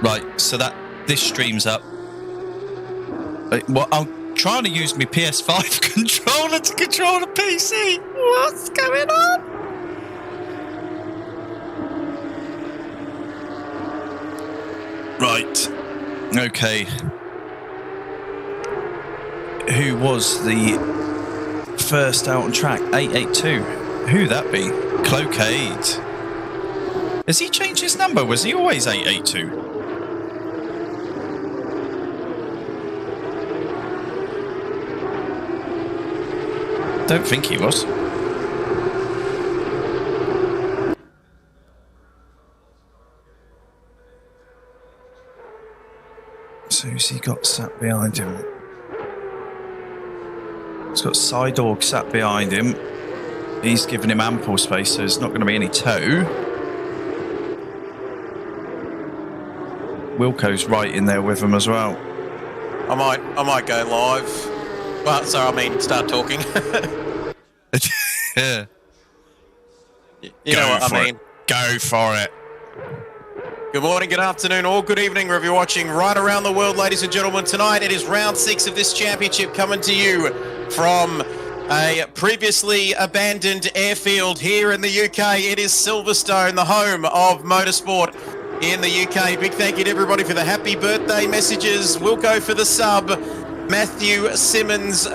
Right, so this streams up. Well, I'm trying to use my PS5 controller to control the PC. What's going on? Right. Okay. Who was the first out on track? 882. Who that be? Cloquade. Has he changed his number? Was he always 882? Don't think he was. So who's he got sat behind him? He's got Sidorg sat behind him. He's given him ample space, so there's not going to be any tow. Wilco's right in there with him as well. I might go live. Well, sorry, I mean start talking. Yeah. You know what I mean. Go for it. Good morning, good afternoon, or good evening, wherever you're watching right around the world, ladies and gentlemen. Tonight it is round 6 of this championship coming to you from a previously abandoned airfield here in the UK. It is Silverstone, the home of motorsport in the UK. Big thank you to everybody for the happy birthday messages. We'll go for the sub. Matthew Simmons,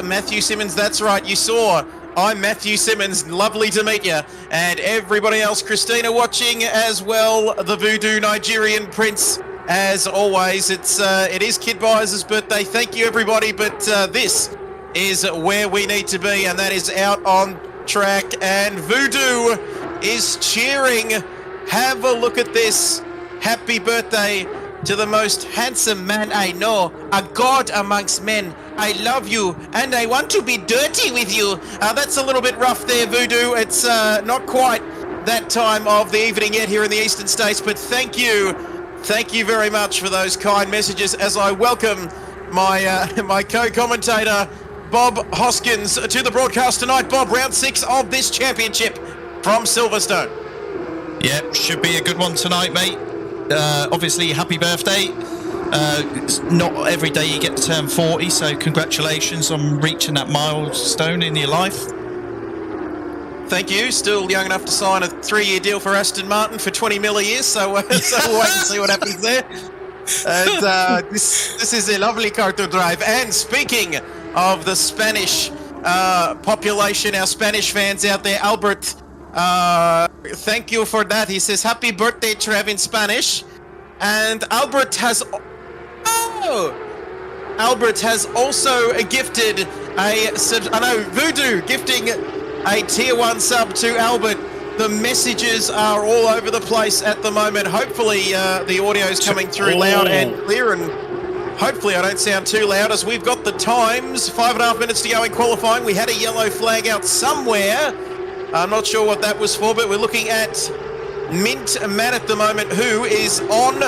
that's right, you saw. I'm Matthew Simmons, lovely to meet you. And everybody else, Christina watching as well, the Voodoo Nigerian Prince. As always, it is Kid Byers' birthday. Thank you, everybody, but this is where we need to be, and that is out on track. And Voodoo is cheering. Have a look at this. Happy birthday to the most handsome man I know, a god amongst men. I love you, and I want to be dirty with you. That's a little bit rough there, Voodoo. It's not quite that time of the evening yet here in the Eastern States, but thank you very much for those kind messages as I welcome my my co-commentator, Bob Hoskins, to the broadcast tonight. Bob, round 6 of this championship from Silverstone. Yeah, should be a good one tonight, mate. Obviously, happy birthday. It's not every day you get to turn 40, so congratulations on reaching that milestone in your life. Thank you. Still young enough to sign a 3-year deal for Aston Martin for 20 mil a year, so we'll wait and see what happens there. And this is a lovely car to drive. And speaking of the Spanish population, our Spanish fans out there, Albert, thank you for that. He says, happy birthday, Trev, in Spanish. And Albert has also gifted Voodoo gifting a tier 1 sub to Albert. The messages are all over the place at the moment. Hopefully the audio is coming through loud and clear, and hopefully I don't sound too loud as we've got the times. 5.5 minutes to go in qualifying. We had a yellow flag out somewhere. I'm not sure what that was for, but we're looking at Mint Man at the moment, who is on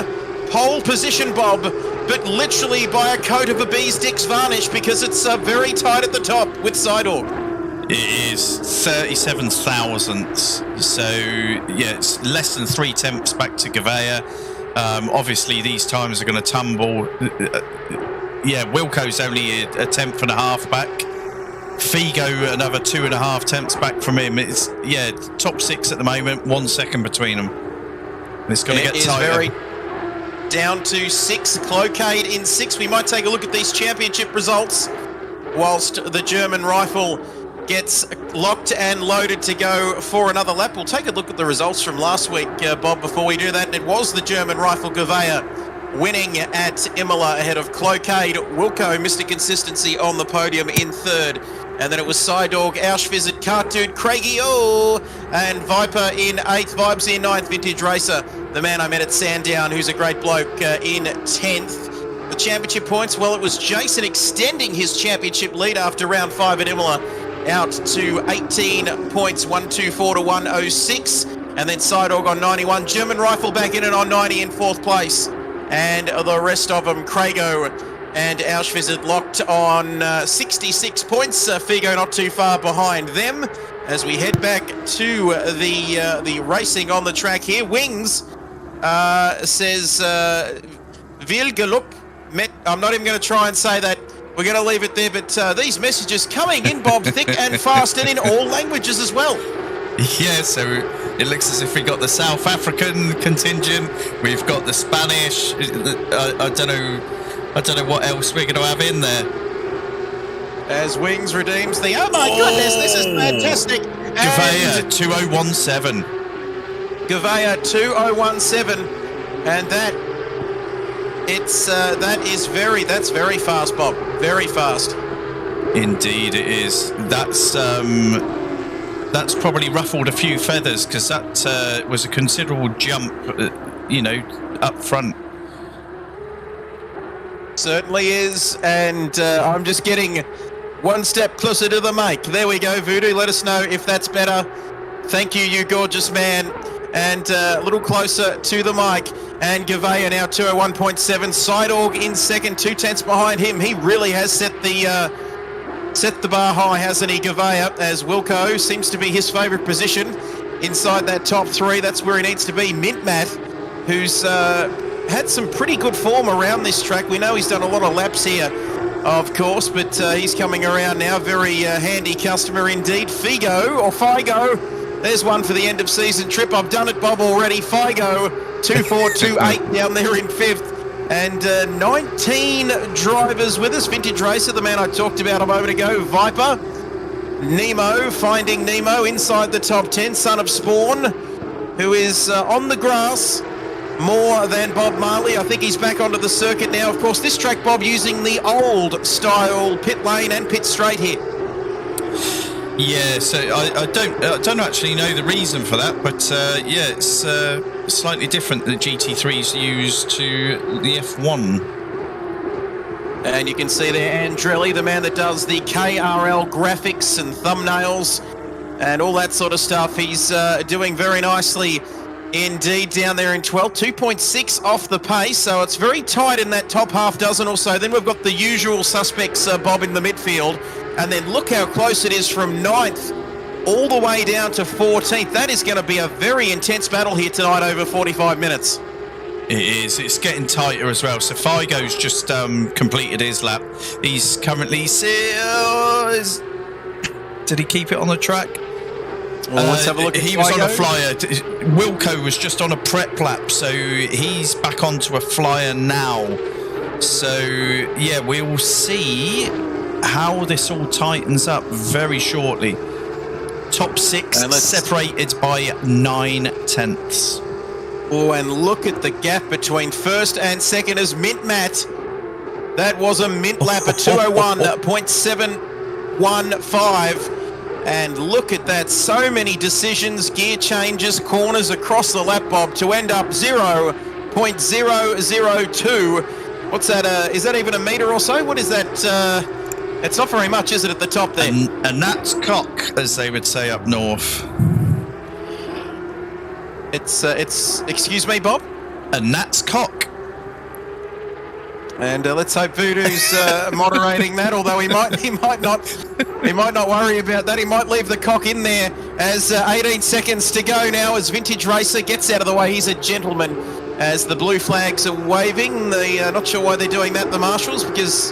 pole position, Bob, but literally by a coat of a bee's dick's varnish, because it's very tight at the top with Sidorg. It is 37 thousandths, so yeah, it's less than 3 tenths back to Gavea. Obviously, these times are going to tumble. Yeah, Wilco's only a tenth and a half back. Figo another 2.5 tenths back from him. It's top 6 at the moment, 1 second between them. It's going to get tighter. Very down to 6. Cloquade in 6. We might take a look at these championship results whilst the German rifle gets locked and loaded to go for another lap. We'll take a look at the results from last week, Bob, before we do that. It was the German rifle Gavea winning at Imola ahead of Cloquade. Wilco, Mr. Consistency, on the podium in 3rd. And then it was Sidorg, Auschwitz, Cartoon, Craigie, and Viper in 8th, Vibes in 9th, Vintage Racer, the man I met at Sandown, who's a great bloke, in 10th. The championship points, well, it was Jason extending his championship lead after round 5 at Imola out to 18 points, 124 to 106. And then Sidorg on 91, German Rifle back in and on 90 in 4th place. And the rest of them, Craigo and Auschwitz locked on 66 points. Figo not too far behind them. As we head back to the racing on the track here, Wings says Viel Glück. I'm not even going to try and say that. We're going to leave it there, but these messages coming in, Bob, thick and fast, and in all languages as well. Yeah, so it looks as if we got the South African contingent. We've got the Spanish. I don't know what else we're going to have in there. As Wings redeems the... Oh, my goodness, this is fantastic. Gavea 2017. Gavea 2017. And that's very fast, Bob. Very fast. Indeed it is. That's probably ruffled a few feathers, because that was a considerable jump, up front. Certainly is, and I'm just getting one step closer to the mic. There we go, Voodoo. Let us know if that's better. Thank you, you gorgeous man. And a little closer to the mic. And Gavea now 201.7. Sidorg in second, 2/10 behind him. He really has set the bar high, hasn't he, Gavea? As Wilco seems to be his favourite position inside that top three. That's where he needs to be. Mintmat, who's had some pretty good form around this track. We know he's done a lot of laps here, of course, but he's coming around now. Very handy customer indeed. Figo. There's one for the end of season trip. I've done it, Bob, already. Figo 2428 down there in fifth. And 19 drivers with us. Vintage Racer, the man I talked about a moment ago. Viper. Nemo, Finding Nemo inside the top 10. Son of Spawn, who is on the grass more than Bob Marley. I think he's back onto the circuit now. Of course, this track, Bob, using the old style pit lane and pit straight here. Yeah, so I don't actually know the reason for that, but yeah, it's slightly different than the GT3's used to the F1. And you can see there Andrelli, the man that does the KRL graphics and thumbnails and all that sort of stuff. He's doing very nicely indeed down there in 12th, 2.6 off the pace, so it's very tight in that top half dozen or so. Then we've got the usual suspects, Bob, in the midfield. And then look how close it is from 9th all the way down to 14th. That is going to be a very intense battle here tonight over 45 minutes. It is. It's getting tighter as well. So Figo's just completed his lap. He's currently... Did he keep it on the track? Well, let's have a look at He Figo. was on a flyer. Wilco was just on a prep lap, so he's back onto a flyer now. So, yeah, we'll see how this all tightens up very shortly. Top six separated by 9/10. Oh, and look at the gap between first and second as Mintmat. That was a mint lap, a 201.715. And look at that, so many decisions, gear changes, corners across the lap, Bob, to end up 0.002. What's that, is that even a metre or so? What is that, it's not very much, is it, at the top there? And that's cock, as they would say up north. It's, excuse me, Bob? And that's cock. And let's hope Voodoo's moderating that, although he might not worry about that. He might leave the cock in there as 18 seconds to go now as Vintage Racer gets out of the way. He's a gentleman as the blue flags are waving. Not sure why they're doing that, the marshals, because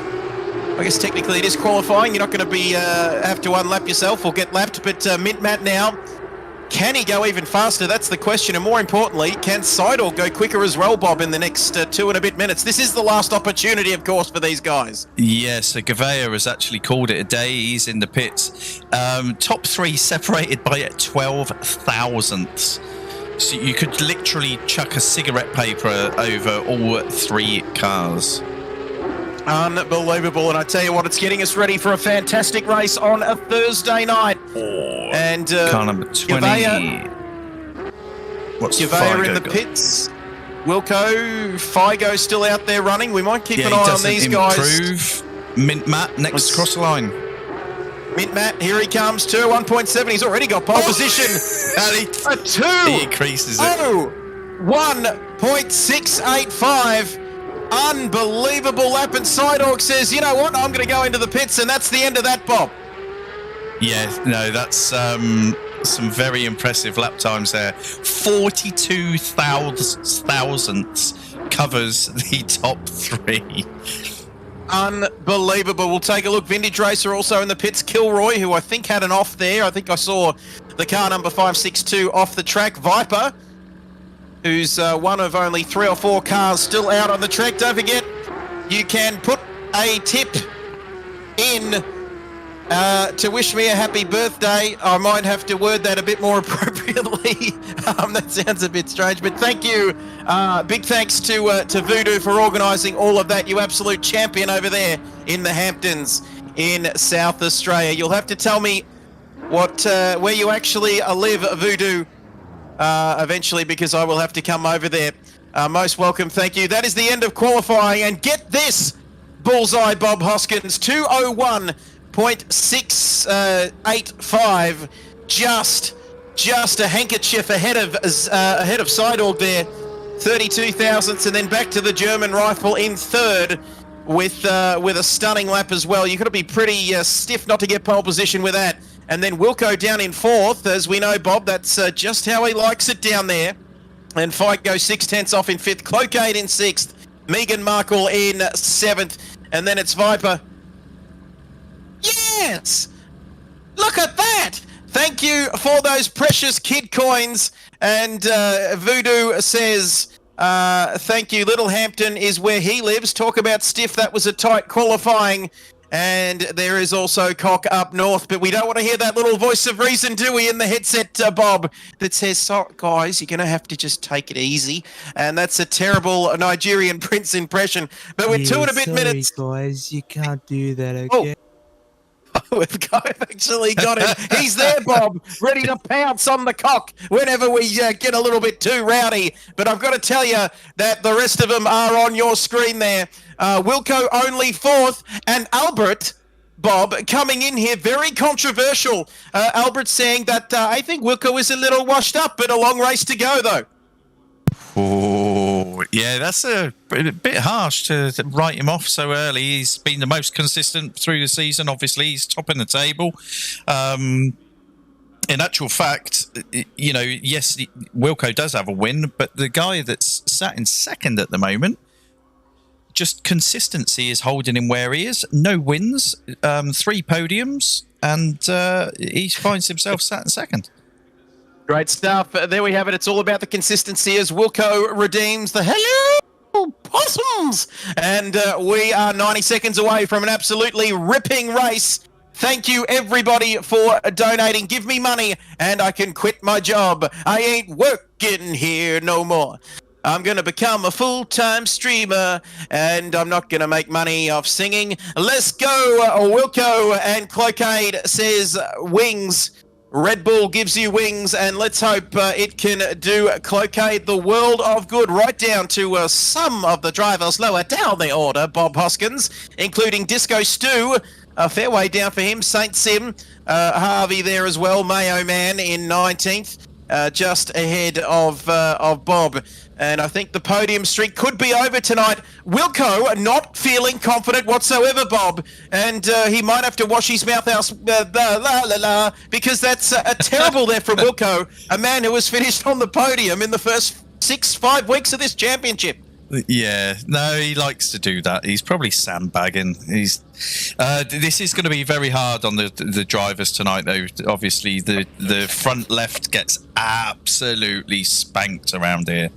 I guess technically it is qualifying. You're not going to be have to unlap yourself or get lapped, but Mintmat now, can he go even faster? That's the question. And more importantly, can Sidorg go quicker as well, Bob, in the next 2 and a bit minutes? This is the last opportunity, of course, for these guys. Yeah, so Gavea has actually called it a day. He's in the pits. Top three separated by 12 thousandths. So you could literally chuck a cigarette paper over all three cars. Unbelievable. And I tell you what, it's getting us ready for a fantastic race on a Thursday night. And car number 20. What's Gavea in the got? pits. Wilco, Figo still out there running. We might keep an eye on these guys. Mintmat next across the line. Mintmat, here he comes, 201.7. He's already got pole position. A 2. He increases it. 1.685. Unbelievable lap, and Sidorg says, you know what, I'm going to go into the pits, and that's the end of that, Bob. Yeah, no, that's some very impressive lap times there. 42 thousandths covers the top 3. Unbelievable. We'll take a look. Vintage Racer also in the pits. Kilroy, who I think had an off there. I think I saw the car number 562 off the track. Viper, who's one of only 3 or 4 cars still out on the track. Don't forget, you can put a tip in to wish me a happy birthday. I might have to word that a bit more appropriately. That sounds a bit strange, but thank you. Big thanks to Voodoo for organising all of that. You absolute champion over there in the Hamptons in South Australia. You'll have to tell me where you actually live, Voodoo, eventually, because I will have to come over there. Most welcome. Thank you. That is the end of qualifying, and get this, bullseye, Bob Hoskins, 201.685, just a handkerchief ahead of Seidorf there, 32 thousandths, and then back to the German rifle in third with a stunning lap as well. You've got to be pretty stiff not to get pole position with that. And then Wilco down in fourth, as we know, Bob, that's just how he likes it down there. And Fight goes 6/10 off in fifth, Cloquet in sixth, Megan Markle in seventh, and then it's Viper. Yes! Look at that! Thank you for those precious kid coins. And Voodoo says, thank you. Littlehampton is where he lives. Talk about stiff. That was a tight qualifying. And there is also Cock up north. But we don't want to hear that little voice of reason, do we, in the headset, Bob, that says, so, guys, you're going to have to just take it easy. And that's a terrible Nigerian Prince impression. But we're 2 and a bit minutes. Guys, you can't do that, okay? Oh. We've actually got him. He's there, Bob, ready to pounce on the cock whenever we get a little bit too rowdy. But I've got to tell you that the rest of them are on your screen there. Wilco only fourth, and Albert, Bob, coming in here, very controversial. Albert saying that I think Wilco is a little washed up, but a long race to go, though. Oh, yeah, that's a bit harsh to write him off so early. He's been the most consistent through the season. Obviously, he's topping the table. In actual fact, you know, yes, Wilco does have a win, but the guy that's sat in second at the moment, just consistency is holding him where he is. No wins, 3 podiums, and he finds himself sat in second. Great stuff. There we have it. It's all about the consistency as Wilco redeems the hello possums. And we are 90 seconds away from an absolutely ripping race. Thank you, everybody, for donating. Give me money and I can quit my job. I ain't working here no more. I'm going to become a full-time streamer, and I'm not going to make money off singing. Let's go, Wilco. And Cloquet says wings. Red Bull gives you wings, and let's hope it can do Cloquet the world of good, right down to some of the drivers lower down the order, Bob Hoskins, including Disco Stu, a fair way down for him, Saint Sim, Harvey there as well, Mayo Man in 19th, just ahead of Bob. And I think the podium streak could be over tonight. Wilco not feeling confident whatsoever, Bob. And he might have to wash his mouth out, because that's terrible there from Wilco, a man who was finished on the podium in the first 5 weeks of this championship. Yeah, no, he likes to do that. He's probably sandbagging. This is going to be very hard on the drivers tonight, though. Obviously, the front left gets absolutely spanked around here.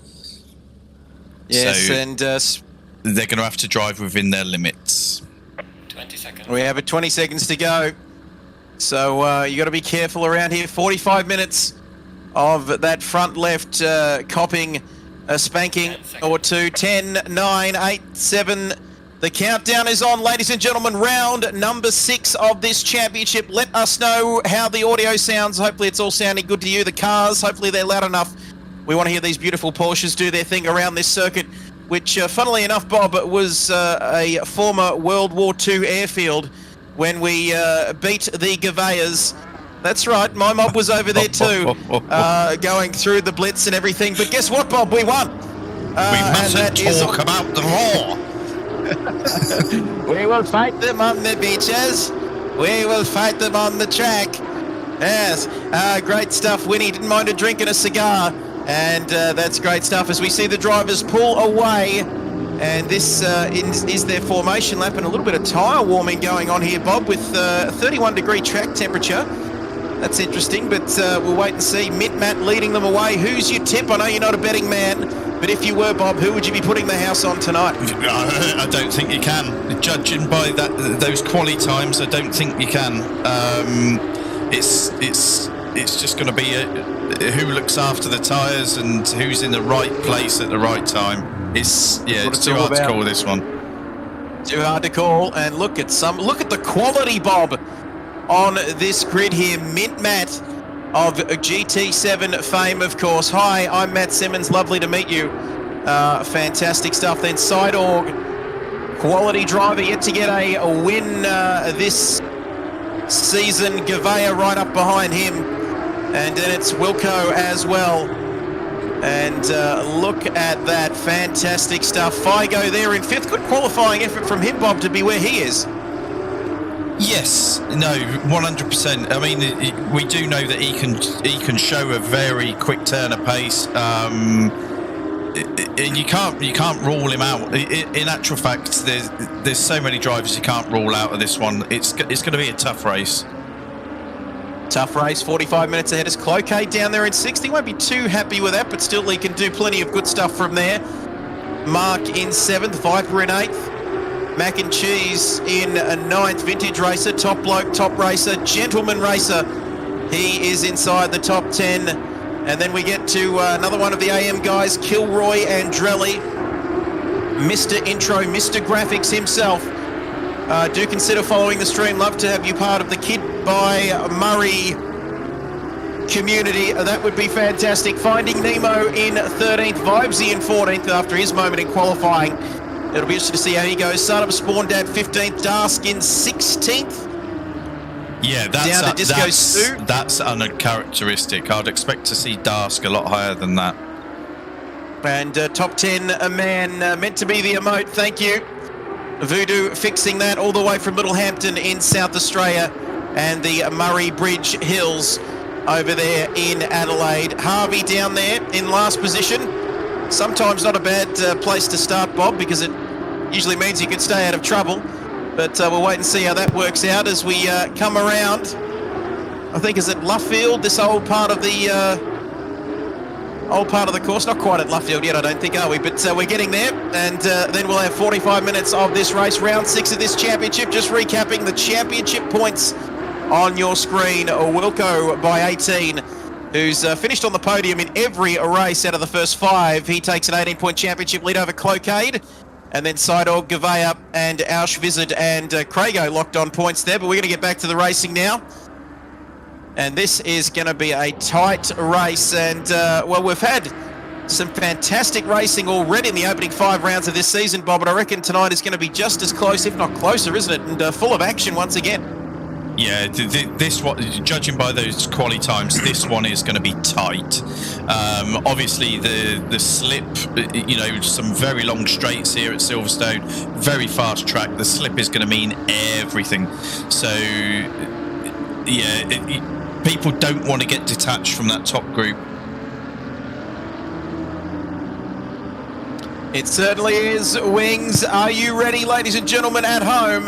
Yes, so and they're going to have to drive within their limits. 20 seconds. We have 20 seconds to go. So you got to be careful around here. 45 minutes of that front left copping a spanking or two. 10, 9, 8, 7. The countdown is on, ladies and gentlemen. Round number 6 of this championship. Let us know how the audio sounds. Hopefully it's all sounding good to you. The cars, hopefully they're loud enough. We want to hear these beautiful Porsches do their thing around this circuit, which, funnily enough, Bob, was a former World War II airfield when we beat the Gavayas. That's right, my mob was over there too, going through the blitz and everything. But guess what, Bob? We won. We mustn't talk about the war. We will fight them on the beaches. We will fight them on the track. Yes, great stuff. Winnie didn't mind a drink and a cigar. And that's great stuff as we see the drivers pull away. And this is their formation lap, and a little bit of tyre warming going on here, Bob, with a 31-degree track temperature. That's interesting, but we'll wait and see. Matt leading them away. Who's your tip? I know you're not a betting man, but if you were, Bob, who would you be putting the house on tonight? I don't think you can. Judging by those quali times, I don't think you can. It's just going to be who looks after the tyres and who's in the right place at the right time. It's too hard to call this one. Too hard to call. And look at the quality, Bob, on this grid here. Mint Matt of GT7 fame, of course. Hi, I'm Matt Simmons. Lovely to meet you. Fantastic stuff. Then Sideorg, quality driver, yet to get a win this season. Gavea right up behind him. And then it's Wilco as well. And look at that, fantastic stuff. Figo there in 5th. Good qualifying effort from him, Bob, to be where he is. Yes, no, 100%. I mean, we do know that he can show a very quick turn of pace, and you can't rule him out. In actual fact, there's so many drivers you can't rule out of this one. It's going to be a tough race. Tough race, 45 minutes ahead is Cloquet down there in 6th. He won't be too happy with that, but still he can do plenty of good stuff from there. Mark in 7th, Viper in 8th. Mac and Cheese in 9th, Vintage Racer, top bloke, top racer, gentleman racer. He is inside the top 10. And then we get to another one of the AM guys, Kilroy Andrelli. Mr. Intro, Mr. Graphics himself. Do consider following the stream. Love to have you part of the Kid by Murray community. That would be fantastic. Finding Nemo in 13th, Vibesy in 14th after his moment in qualifying. It'll be interesting to see how he goes. Startup Spawn Dad 15th, Dask in 16th. Yeah, that's uncharacteristic. I'd expect to see Dask a lot higher than that. And top 10, a man meant to be the emote. Thank you. Voodoo fixing that all the way from Littlehampton in South Australia, and the Murray Bridge Hills over there in Adelaide. Harvey down there in last position. Sometimes not a bad place to start, Bob, because it usually means you can stay out of trouble. But we'll wait and see how that works out as we come around. I think is it Luffield, this old part of the course. Not quite at Luffield yet, I don't think, are we? But we're getting there, and then we'll have 45 minutes of this race, round 6 of this championship. Just recapping the championship points on your screen. Wilco by 18, who's finished on the podium in every race out of the first 5. He takes an 18-point championship lead over Cloquet, and then Sideorg, Gavea, and Auschwizard and Crago locked on points there. But we're going to get back to the racing now. And this is going to be a tight race. And, well, we've had some fantastic racing already in the opening 5 rounds of this season, Bob. And I reckon tonight is going to be just as close, if not closer, isn't it? And full of action once again. Yeah, this one, judging by those quali times, this one is going to be tight. Obviously, the slip, you know, some very long straights here at Silverstone, very fast track. The slip is going to mean everything. So, yeah, people don't want to get detached from that top group. It certainly is. Wings, are you ready, ladies and gentlemen at home?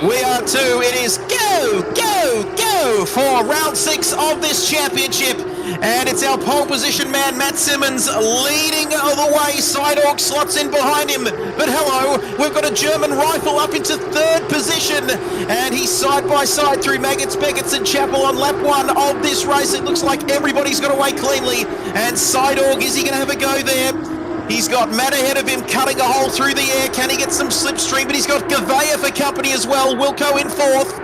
We are too. It is go, go, go for round 6 of this championship. And it's our pole position man, Matt Simmons, leading the way. Sideorg slots in behind him. But hello, we've got a German rifle up into 3rd position. And he's side by side through Maggots, Beckets and Chapel on lap 1 of this race. It looks like everybody's got away cleanly. And Sideorg, is he going to have a go there? He's got Matt ahead of him, cutting a hole through the air. Can he get some slipstream? But he's got Gavea for company as well. Wilco in 4th.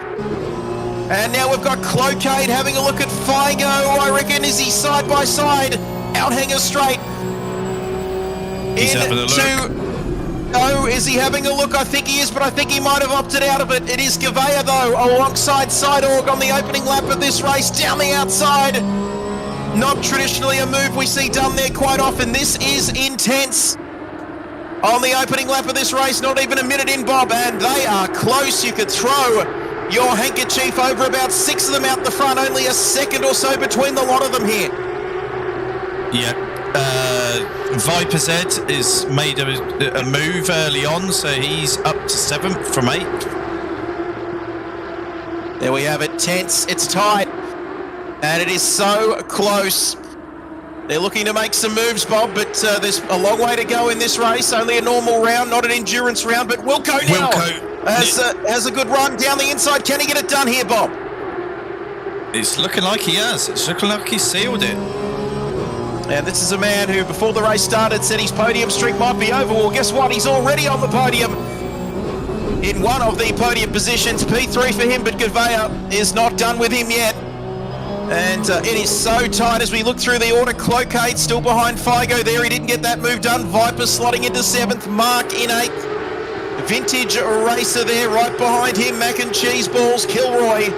And now we've got Cloquet having a look at Figo. I reckon, is he side by side? Outhanger straight. He's having a look. Oh, is he having a look? I think he is, but I think he might have opted out of it. It is Gavea, though, alongside Sideorg on the opening lap of this race, down the outside. Not traditionally a move we see done there quite often. This is intense. On the opening lap of this race, not even a minute in, Bob, and they are close. You could throw your handkerchief over about 6 of them out the front. Only a second or so between the lot of them here. Yeah, Viper's Ed has made a move early on, so he's up to 7th from 8th. There we have it, tense, it's tight, and it is so close. They're looking to make some moves, Bob, but there's a long way to go in this race. Only a normal round, not an endurance round, but Wilco now has a good run down the inside. Can he get it done here, Bob? It's looking like he has. It's looking like he's sealed it. And this is a man who, before the race started, said his podium streak might be over. Well, guess what? He's already on the podium in one of the podium positions. P3 for him, but Gouveia is not done with him yet. And it is so tight as we look through the order. Cloquet still behind Figo there. He didn't get that move done. Viper slotting into 7th. Mark in 8th. Vintage Racer there right behind him. Mac and Cheese Balls. Kilroy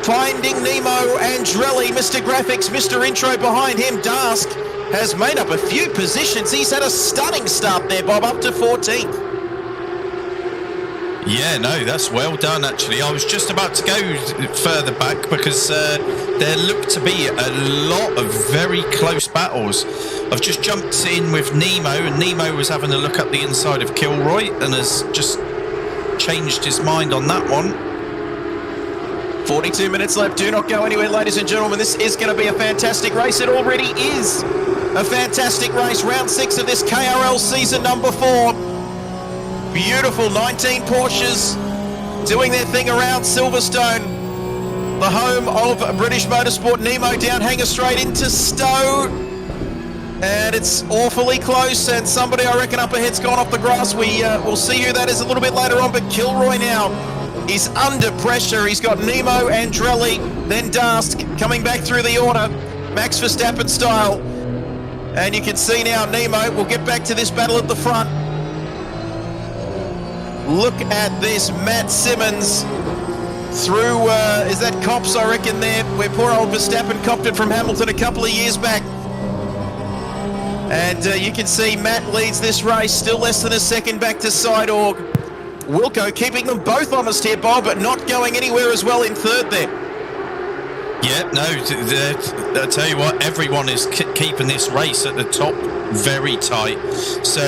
finding Nemo. Andrelli. Mr. Graphics. Mr. Intro behind him. Dask has made up a few positions. He's had a stunning start there, Bob, up to 14th. Yeah, no, that's well done, actually. I was just about to go further back because there looked to be a lot of very close battles. I've just jumped in with Nemo, and Nemo was having a look up the inside of Kilroy and has just changed his mind on that one. 42 minutes left. Do not go anywhere, ladies and gentlemen. This is going to be a fantastic race. It already is a fantastic race. Round 6 of this KRL season number 4. Beautiful 19 Porsches doing their thing around Silverstone, the home of British Motorsport. Nemo down Hanger Straight into Stowe, and it's awfully close, and somebody I reckon up ahead's gone off the grass. We'll see who that is a little bit later on, but Kilroy now is under pressure. He's got Nemo, Andrelli, then Dask coming back through the order, Max Verstappen style, and you can see now Nemo will get back to this battle at the front. Look at this, Matt Simmons through, is that Cops, I reckon, there, where poor old Verstappen copped it from Hamilton a couple of years back. And you can see Matt leads this race, still less than a second back to Sidorg. Wilco keeping them both honest here, Bob, but not going anywhere as well in 3rd there. Yeah, no, I tell you what, everyone is keeping this race at the top very tight. So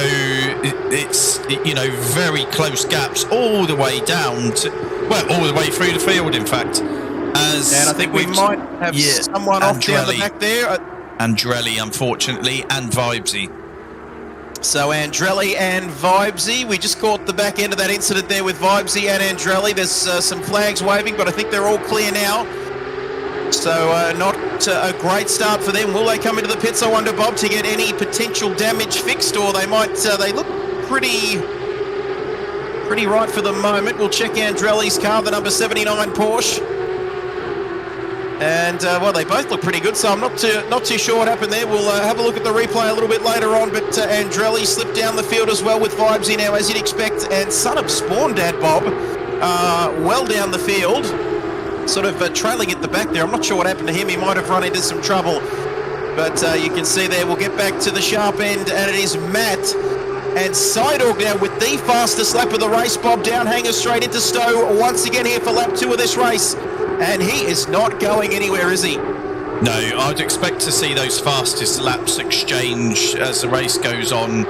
it's, you know, very close gaps all the way down to, well, all the way through the field, in fact. And I think we might have someone off down the back there. Andrelli, unfortunately, and Vibesy. So Andrelli and Vibesy, we just caught the back end of that incident there with Vibesy and Andrelli. There's some flags waving, but I think they're all clear now. So not a great start for them. Will they come into the pits, I wonder, Bob, to get any potential damage fixed, or they might, they look pretty right for the moment. We'll check Andrelli's car, the number 79 Porsche. And, well, they both look pretty good, so I'm not too sure what happened there. We'll have a look at the replay a little bit later on, but Andrelli slipped down the field as well with Vibesy now, as you'd expect, and Son of Spawn Dad, Bob, well down the field. Sort of trailing at the back there. I'm not sure what happened to him. He might have run into some trouble. But you can see there, we'll get back to the sharp end, and it is Matt and Sidorg now with the fastest lap of the race, Bob, down Hanger Straight into Stowe once again here for lap 2 of this race. And he is not going anywhere, is he? No, I'd expect to see those fastest laps exchange as the race goes on.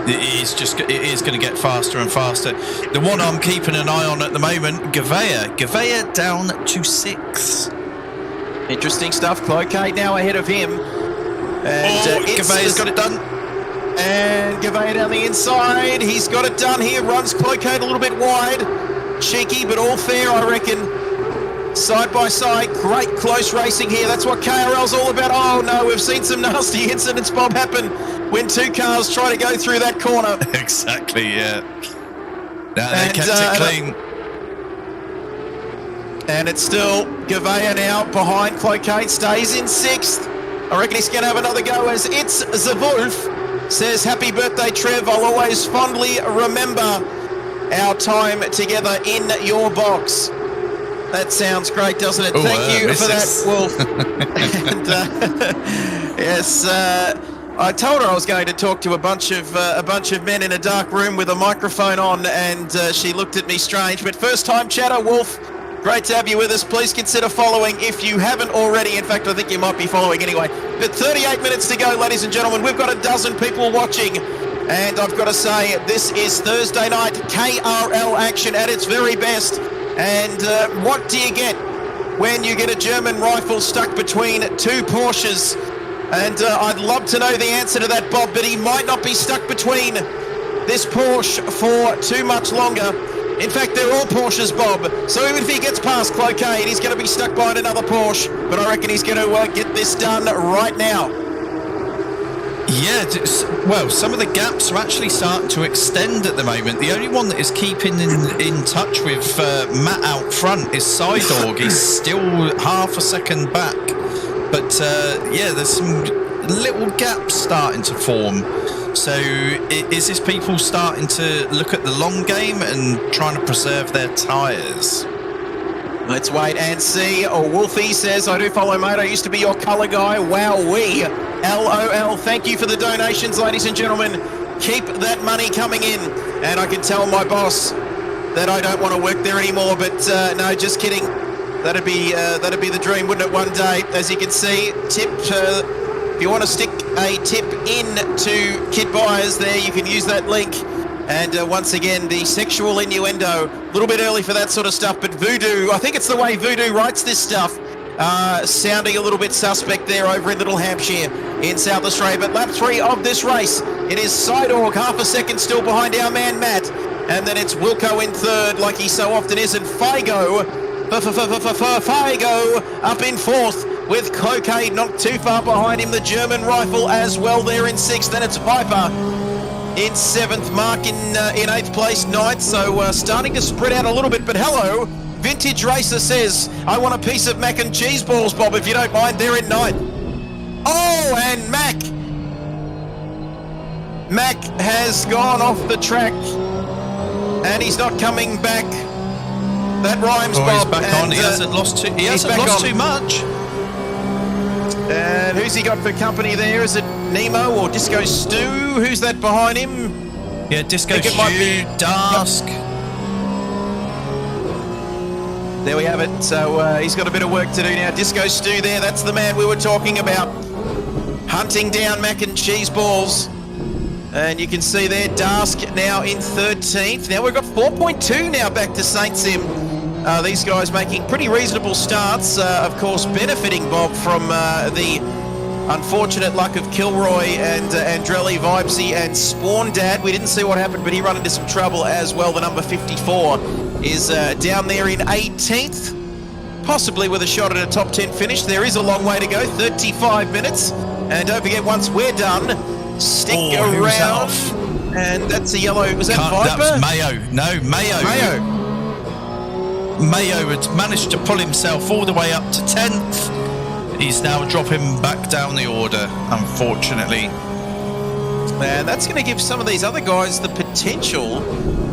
It is going to get faster and faster. The one I'm keeping an eye on at the moment, Gouveia down to 6th. Interesting stuff. Cloquet now ahead of him. And Gouvea's got it done. And Gouveia down the inside. He's got it done here. Runs Cloquet a little bit wide. Cheeky, but all fair, I reckon. Side by side, great close racing here. That's what KRL's all about. Oh no, we've seen some nasty incidents, Bob, happen when 2 cars try to go through that corner. Exactly, yeah. Now they kept it clean. And it's still Gouveia now behind Cloquet, stays in 6th. I reckon he's going to have another go as it's Zawolf. Says, happy birthday, Trev. I'll always fondly remember our time together in your box. That sounds great, doesn't it? Thank you for that, Wolf. And, yes, I told her I was going to talk to a bunch of men in a dark room with a microphone on, and she looked at me strange. But first time chatter, Wolf. Great to have you with us. Please consider following if you haven't already. In fact, I think you might be following anyway. But 38 minutes to go, ladies and gentlemen. We've got a dozen people watching. And I've got to say, this is Thursday night KRL action at its very best. And what do you get when you get a German rifle stuck between two Porsches? And I'd love to know the answer to that, Bob, but he might not be stuck between this Porsche for too much longer. In fact, they're all Porsches, Bob. So even if he gets past Cloquet, he's going to be stuck behind another Porsche. But I reckon he's going to get this done right now. Yeah, well, some of the gaps are actually starting to extend at the moment. The only one that is keeping in touch with Matt out front is Sidorg. He's still half a second back. But, yeah, there's some little gaps starting to form. So is this people starting to look at the long game and trying to preserve their tyres? Let's wait and see. Oh, Wolfie says, I do follow, mate. I used to be your colour guy. Wowee. LOL. Thank you for the donations, ladies and gentlemen. Keep that money coming in. And I can tell my boss that I don't want to work there anymore. But no, just kidding. That'd be the dream, wouldn't it, one day? As you can see, tip... if you want to stick a tip in to kid buyers there, you can use that link. And once again, the sexual innuendo, a little bit early for that sort of stuff, but Voodoo, I think it's the way Voodoo writes this stuff, sounding a little bit suspect there over in Little Hampshire in South Australia. But lap 3 of this race, it is Sidorg, half a second still behind our man Matt. And then it's Wilco in third, like he so often is, and Figo up in fourth, with Cloquet not too far behind him, the German rifle as well there in sixth. Then it's Viper in seventh, Mark in eighth place, ninth. So starting to spread out a little bit. But hello, Vintage Racer says, I want a piece of mac and cheese balls, Bob, if you don't mind. They're in ninth. Oh, and Mac has gone off the track, and he's not coming back. That rhymes, Bob. He's back on. He hasn't lost too much. And who's he got for company there? Is it Nemo or Disco Stu? Who's that behind him? Yeah, Disco Stu, Dusk. There we have it. So he's got a bit of work to do now. Disco Stu there, that's the man we were talking about. Hunting down mac and cheese balls. And you can see there, Dusk now in 13th. Now we've got 4.2 now back to St. Sim. These guys making pretty reasonable starts, of course benefiting, Bob, from the unfortunate luck of Kilroy and Andrelli, Vibesy and Spawn Dad. We didn't see what happened, but he ran into some trouble as well. The number 54 is down there in 18th, possibly with a shot at a top 10 finish. There is a long way to go, 35 minutes. And don't forget, once we're done, stick around. And that's a yellow, was that Viper? That was Mayo. No, Mayo. Mayo had managed to pull himself all the way up to 10th. He's now dropping back down the order, unfortunately. And that's going to give some of these other guys the potential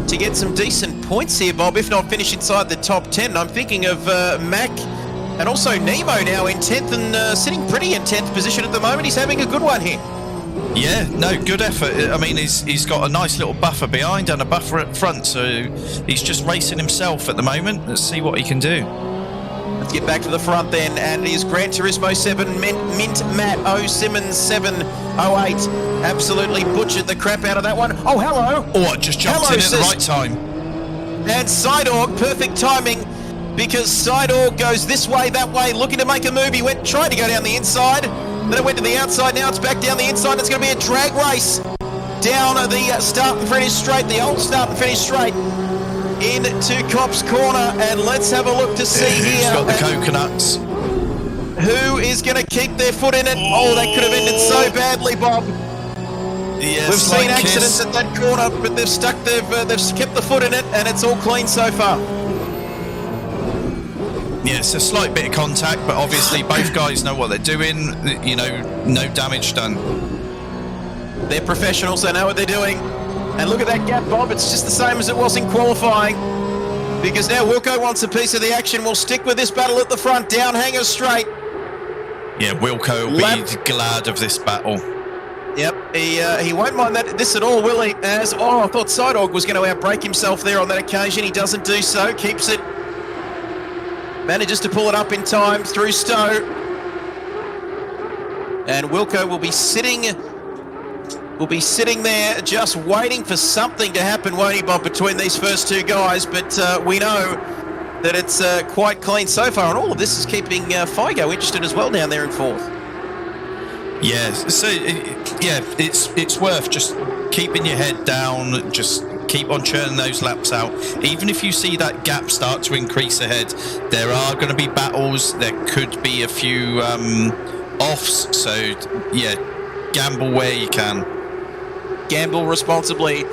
to get some decent points here, Bob, if not finish inside the top 10. I'm thinking of Mac and also Nemo now in 10th and sitting pretty in 10th position at the moment. He's having a good one here. Yeah, no, good effort. I mean, he's got a nice little buffer behind and a buffer at front, so he's just racing himself at the moment. Let's see what he can do. Let's get back to the front then, and it is Gran Turismo 7, Mint Matt, O Simmons 708. Absolutely butchered the crap out of that one. Oh, hello. Oh, it just jumped in at the right time. And Sidorg, perfect timing, because Sidorg goes this way, that way, looking to make a move. He tried to go down the inside. Then it went to the outside, now it's back down the inside. It's going to be a drag race down the start and finish straight, the old start and finish straight into Cops Corner. And let's have a look to see who's here. Got the coconuts. Who is going to keep their foot in it? Oh, that could have ended so badly, Bob. Yes, we've seen accidents at that corner, but they've kept the foot in it, and it's all clean so far. Yeah, it's a slight bit of contact, but obviously both guys know what they're doing. You know, no damage done. They're professionals, they know what they're doing. And look at that gap, Bob. It's just the same as it was in qualifying. Because now Wilco wants a piece of the action. We'll stick with this battle at the front, down hanger straight. Yeah, Wilco will be glad of this battle. Yep, he won't mind this at all, will he? I thought Sidorg was going to outbreak himself there on that occasion. He doesn't do so, keeps it Manages to pull it up in time through Stowe. And Wilco will be sitting there just waiting for something to happen, won't he, Bob, between these first two guys? But we know that it's quite clean so far, and all of this is keeping Figo interested as well down there in fourth. Yeah, so it's worth just keeping your head down, just keep on churning those laps out. Even if you see that gap start to increase ahead, there are going to be battles. There could be a few offs. So yeah, gamble where you can. Gamble responsibly.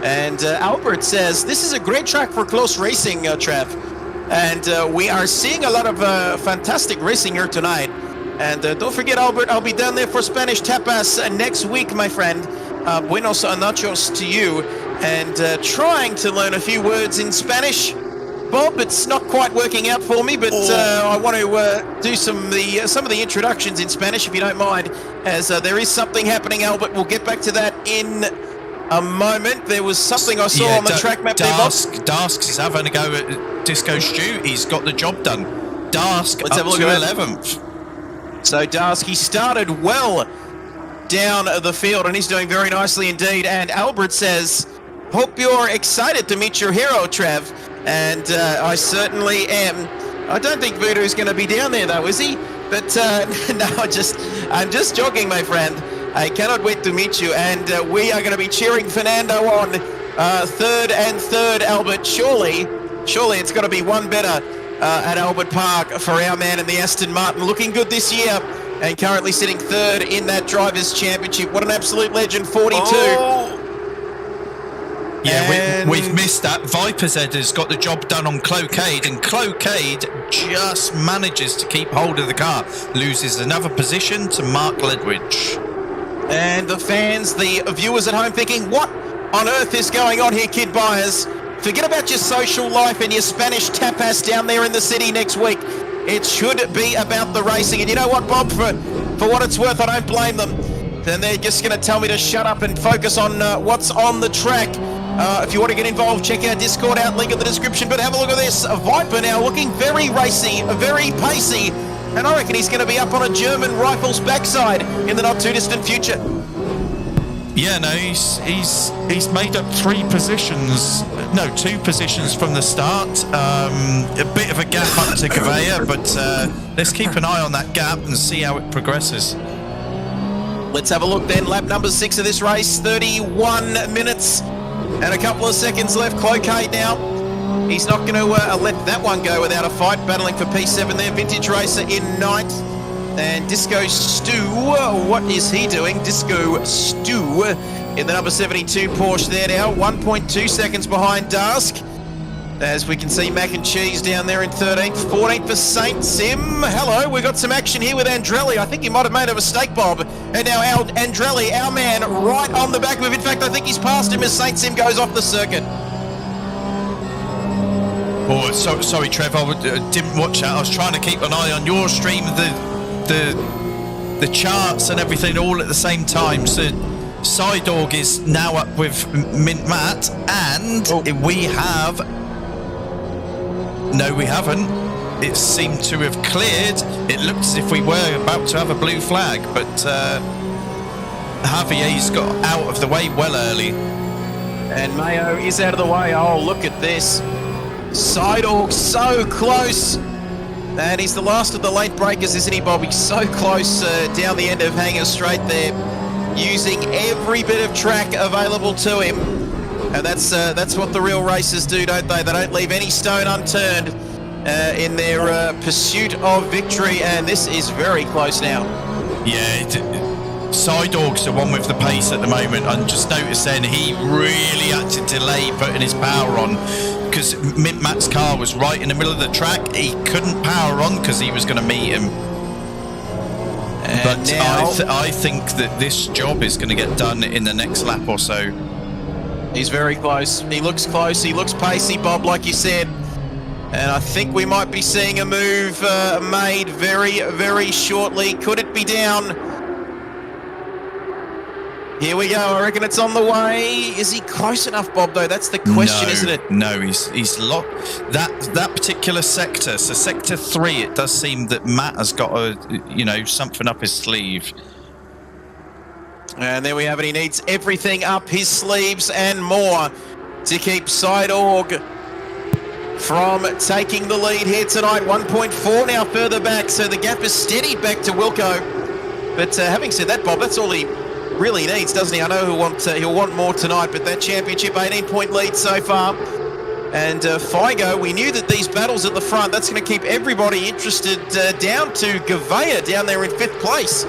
And Albert says, this is a great track for close racing, Trev. And we are seeing a lot of fantastic racing here tonight. And don't forget, Albert, I'll be down there for Spanish Tapas next week, my friend. Buenos nachos to you. And trying to learn a few words in Spanish. Bob, it's not quite working out for me, but I want to do some of the introductions in Spanish, if you don't mind, as there is something happening, Albert. We'll get back to that in a moment. There was something I saw on the track map there, Bob. Dask is having a go at Disco Stew. He's got the job done. Dask Let's up have a look to at 11th. So Dask, he started well down the field, and he's doing very nicely indeed. And Albert says, hope you're excited to meet your hero, Trev. And I certainly am. I don't think Voodoo's going to be down there, though, is he? But no, I'm just joking, my friend. I cannot wait to meet you. And we are going to be cheering Fernando on third and third, Albert. Surely it's got to be one better at Albert Park for our man in the Aston Martin. Looking good this year and currently sitting third in that Drivers' Championship. What an absolute legend, 42. Oh. Yeah, we've missed that. Viper's Ed has got the job done on Cloquet, and Cloquet just manages to keep hold of the car. Loses another position to Mark Ledwidge. And the fans, the viewers at home thinking, what on earth is going on here, Kid Byers? Forget about your social life and your Spanish tapas down there in the city next week. It should be about the racing. And you know what, Bob, for what it's worth, I don't blame them. Then they're just going to tell me to shut up and focus on what's on the track. If you want to get involved, check our Discord out, link in the description. But have a look at this. Viper now looking very racy, very pacey. And I reckon he's going to be up on a German rifle's backside in the not too distant future. Yeah, no, he's made up 2 positions from the start. A bit of a gap up to Gavea, but let's keep an eye on that gap and see how it progresses. Let's have a look then. Lap number 6 of this race, 31 minutes. And a couple of seconds left. Cloquet now. He's not going to let that one go without a fight. Battling for P7 there. Vintage Racer in 9th. And Disco Stew, what is he doing? Disco Stew in the number 72 Porsche there now. 1.2 seconds behind Dask. As we can see, Mac and Cheese down there in 13th. 14th for Saint Sim. Hello, we've got some action here with Andrelli. I think he might have made a mistake, Bob. And now Andrelli, our man, right on the back of him. In fact, I think he's passed him as Saint Sim goes off the circuit. Oh, sorry, Trev. I didn't watch that. I was trying to keep an eye on your stream, the charts and everything all at the same time. So Psydog is now up with Mint Matt, and we have... No, we haven't. It seemed to have cleared. It looked as if we were about to have a blue flag, but Javier's got out of the way well early. And Mayo is out of the way. Oh, look at this. Psydog so close. And he's the last of the late breakers, isn't he, Bob? He's so close down the end of Hanger Straight there, using every bit of track available to him. And that's what the real racers do, don't they? They don't leave any stone unturned in their pursuit of victory. And this is very close now. Yeah, Psydog's the one with the pace at the moment. I just noticed then he really had to delay putting his power on because Mint Matt's car was right in the middle of the track. He couldn't power on because he was going to meet him. And but now, I think that this job is going to get done in the next lap or so. He's very close. He looks close. He looks pacey, Bob, like you said. And I think we might be seeing a move made very, very shortly. Could it be down Here we go. I reckon it's on the way. Is he close enough, Bob, though? That's the question, No, isn't it? No, he's locked. That particular sector, so sector 3, it does seem that Matt has got something up his sleeve. And there we have it. He needs everything up his sleeves and more to keep Sideorg from taking the lead here tonight. 1.4 now further back, so the gap is steadied back to Wilco. But having said that, Bob, that's all he really needs, doesn't he? I know he'll want more tonight, but that championship 18-point lead so far. And Figo, we knew that these battles at the front, that's going to keep everybody interested down to Gavea down there in 5th place,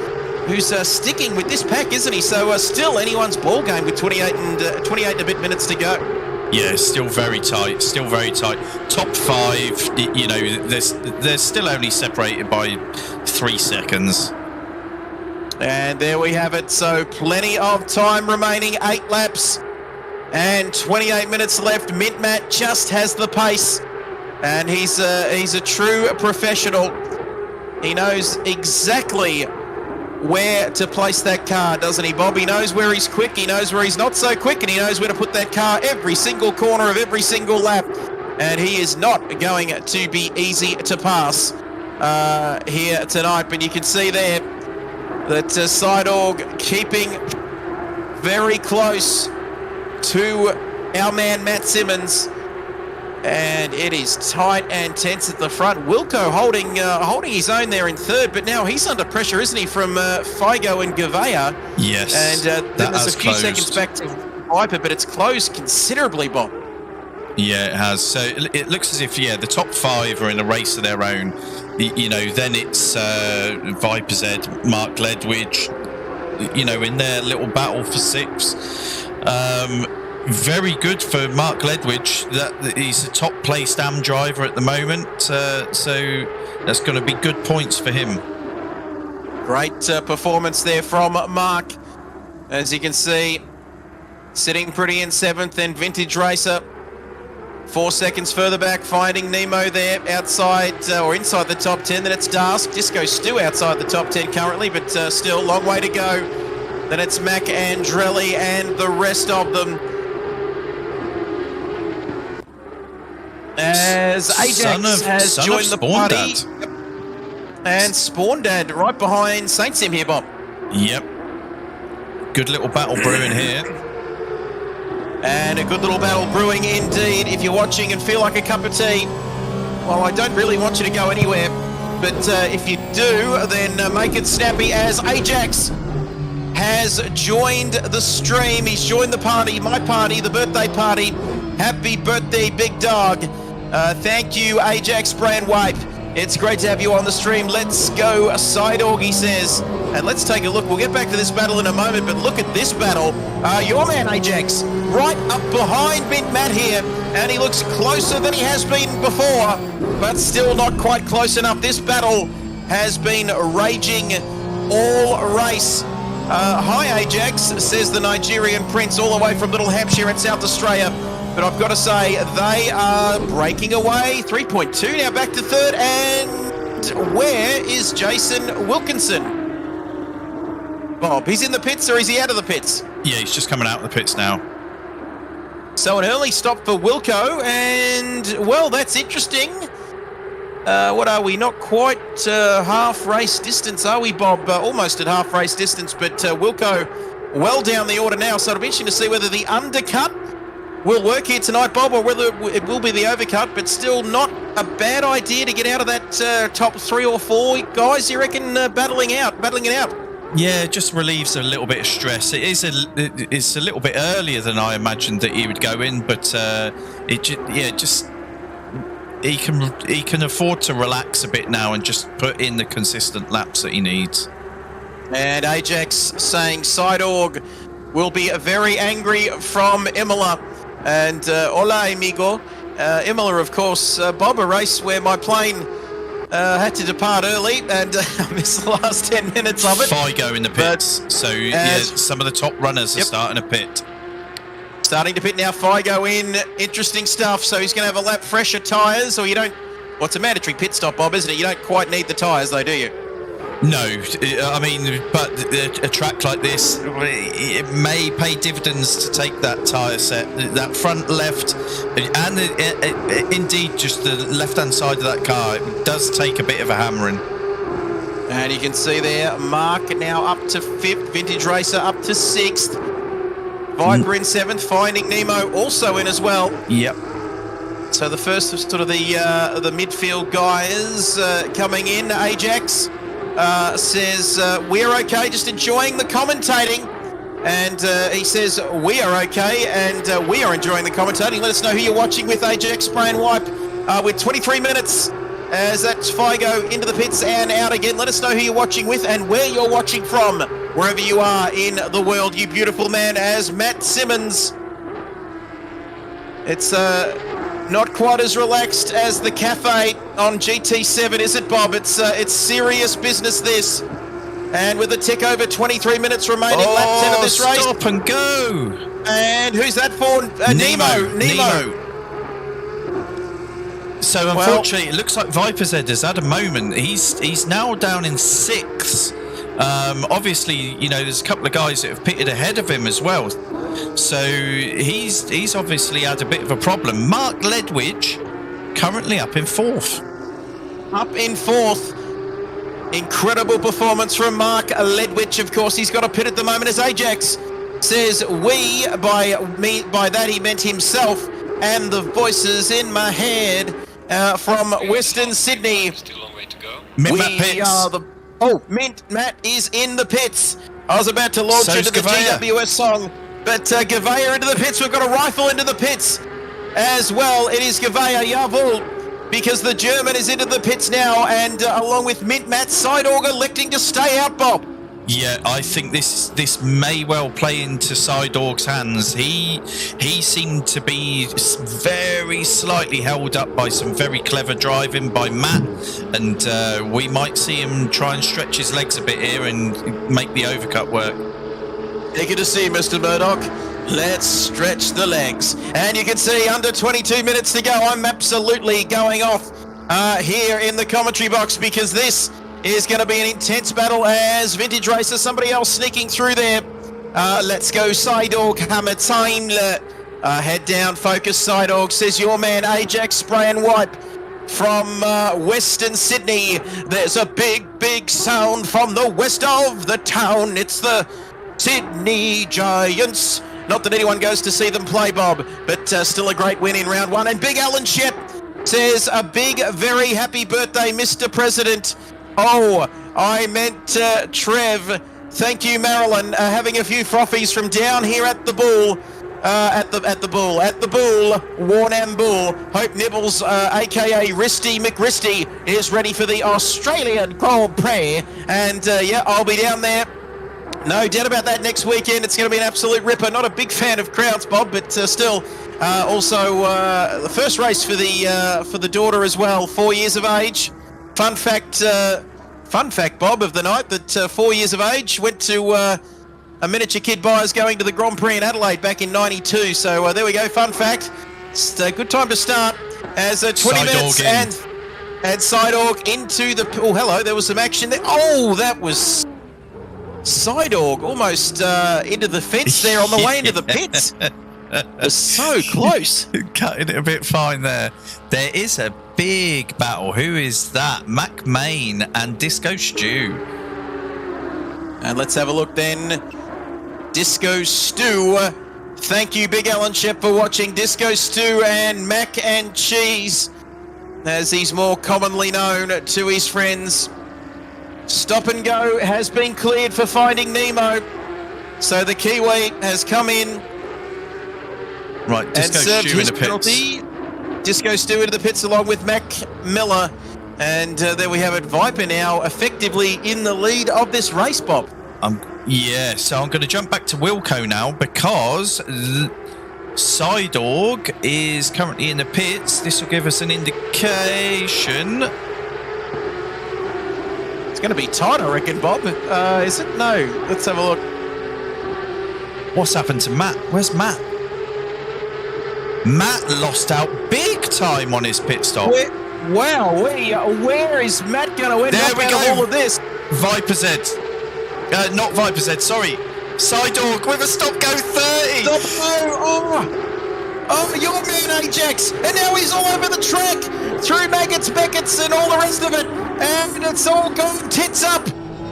who's sticking with this pack, isn't he? So still anyone's ball game with 28 and a bit minutes to go. Yeah, still very tight. Top 5, they're still only separated by 3 seconds. And there we have it. So plenty of time remaining, 8 laps and 28 minutes left. Mint Matt just has the pace, and he's a true professional. He knows exactly where to place that car, doesn't he, Bob? He knows where he's quick, he knows where he's not so quick, and he knows where to put that car every single corner of every single lap. And he is not going to be easy to pass here tonight. But you can see there that Sideorg keeping very close to our man Matt Simmons, and it is tight and tense at the front. Wilco holding his own there in 3rd, but now he's under pressure, isn't he, from Figo and Gavea? Yes, and then there's a few seconds back to Viper, but it's closed considerably, Bob. Yeah, it has. So it looks as if, the top 5 are in a race of their own. Then it's Viper's Ed, Mark Ledwidge, in their little battle for 6th. Very good for Mark Ledwidge. That he's a top placed AM driver at the moment. So that's going to be good points for him. Great performance there from Mark. As you can see, sitting pretty in 7th, and Vintage Racer 4 seconds further back, finding Nemo there outside or inside the top 10. Then it's Dask, Disco Stu outside the top 10 currently, but still long way to go. Then it's Mac Andrelli and the rest of them. As Ajax has joined the party. Yep. And Spawn Dad right behind Saint Sim here, Bob. Yep. Good little battle brewing here. And a good little battle brewing indeed. If you're watching and feel like a cup of tea, well, I don't really want you to go anywhere, but if you do, then make it snappy, as Ajax has joined the stream. He's joined the party, my party, the birthday party. Happy birthday, big dog. Thank you, Ajax Brand Wipe. It's great to have you on the stream. Let's go, Sideorg, he says. And let's take a look. We'll get back to this battle in a moment, but look at this battle. Your man, Ajax, right up behind Mint Matt here, and he looks closer than he has been before, but still not quite close enough. This battle has been raging all race. Hi, Ajax, says the Nigerian prince, all the way from Little Hampshire in South Australia. But I've got to say, they are breaking away. 3.2 now back to 3rd. And where is Jason Wilkinson? Bob, he's in the pits, or is he out of the pits? Yeah, he's just coming out of the pits now. So an early stop for Wilco, and, well, that's interesting. What are we? Not quite half race distance, are we, Bob? Almost at half race distance, but Wilco well down the order now. So it'll be interesting to see whether the undercut will work here tonight, Bob, or whether it will be the overcut, but still not a bad idea to get out of that top 3 or 4 guys, you reckon, battling it out. Yeah, it just relieves a little bit of stress. It's a little bit earlier than I imagined that he would go in, but he can afford to relax a bit now and just put in the consistent laps that he needs. And Ajax saying Sideorg will be very angry from Imola. And hola, amigo. Imola, of course, Bob, a race where my plane had to depart early, and I missed the last 10 minutes of it. Figo in the pits. So, some of the top runners are starting to pit. Starting to pit now, Figo in. Interesting stuff. So he's going to have a lap fresher tyres, or you don't... Well, it's a mandatory pit stop, Bob, isn't it? You don't quite need the tyres, though, do you? No, I mean, but a track like this, it may pay dividends to take that tyre set, that front left, and indeed just the left-hand side of that car. It does take a bit of a hammering. And you can see there, Mark now up to 5th, Vintage Racer up to 6th, Viper in 7th, Finding Nemo also in as well. Yep. So the first of sort of the midfield guys coming in, Ajax. Says, we're okay, just enjoying the commentating. And he says, we are okay, and we are enjoying the commentating. Let us know who you're watching with, Ajax, Spray and Wipe. With 23 minutes, as that's Figo into the pits and out again. Let us know who you're watching with and where you're watching from, wherever you are in the world, you beautiful man, as Matt Simmons. It's not quite as relaxed as the cafe on GT7, is it, Bob? It's serious business, this. And with a tick over 23 minutes remaining, lap 10 of this race. Stop and go! And who's that for? Nemo. So unfortunately, it looks like Viper's Head has had a moment. He's now down in 6th. Obviously, you know, there's a couple of guys that have pitted ahead of him as well. So he's obviously had a bit of a problem. Mark Ledwidge currently up in 4th. Up in 4th. Incredible performance from Mark Ledwidge. Of course, he's got a pit at the moment as Ajax says we. By that he meant himself and the voices in my head from Western Sydney. Still a long way to go. Mint Matt is in the pits. I was about to launch into the GWS song, but Gavea into the pits. We've got a rifle into the pits as well. It is Gavea, jawohl, because the German is into the pits now, and along with Mint Matt, Sidorg electing to stay out, Bob. Yeah, I think this may well play into Sidorg's hands. He seemed to be very slightly held up by some very clever driving by Matt, and we might see him try and stretch his legs a bit here and make the overcut work. Eager to see, Mr. Murdoch. Let's stretch the legs. And you can see under 22 minutes to go. I'm absolutely going off here in the commentary box, because this is going to be an intense battle as Vintage Racer, somebody else sneaking through there. Let's go, Sidorg, hammer time. Head down, focus, Sidorg, says your man, Ajax, Spray and Wipe from Western Sydney. There's a big sound from the west of the town. It's the Sydney Giants. Not that anyone goes to see them play, Bob, but still a great win in round 1. And Big Alan Shep says a big, very happy birthday, Mr. President. Oh, I meant Trev. Thank you, Marilyn. Having a few frothies from down here at the Bull. At the Bull, Warnam Bull. Hope Nibbles, aka Risty McRisty, is ready for the Australian Grand Prix. And yeah, I'll be down there. No doubt about that next weekend. It's going to be an absolute ripper. Not a big fan of crowds, Bob, but still. Also, the first race for the daughter as well. 4 years of age. Fun fact, Bob, of the night, that 4 years of age, went to a miniature kid buyers going to the Grand Prix in Adelaide back in '92. So there we go, fun fact. It's a good time to start as 20 minutes and Sidorg into the... Oh, hello, there was some action there. Oh, that was Sidorg almost into the fence there on the way into the pits. It was so close. Cutting it a bit fine there. There is a big battle. Who is that? Mac Main and Disco Stew. And let's have a look then. Disco Stew. Thank you, Big Alan Shep, for watching. Disco Stew and Mac and Cheese, as he's more commonly known to his friends. Stop and go has been cleared for Finding Nemo. So the Kiwi has come in. Right, Disco Stew in the pits. Disco Stew into the pits along with Mac Miller. And there we have it. Viper now effectively in the lead of this race, Bob. Yeah, so I'm going to jump back to Wilco now, because Sidorg is currently in the pits. This will give us an indication. It's going to be tight, I reckon, Bob. Is it? No. Let's have a look. What's happened to Matt? Where's Matt? Matt lost out big time on his pit stop. Where is Matt going to end up out of all of this? Viper Z. Not Viper Z, sorry. Sidorg with a stop-go 30. Oh, your man Ajax, and now he's all over the track, through Maggots, Beckett's and all the rest of it, and it's all gone tits up,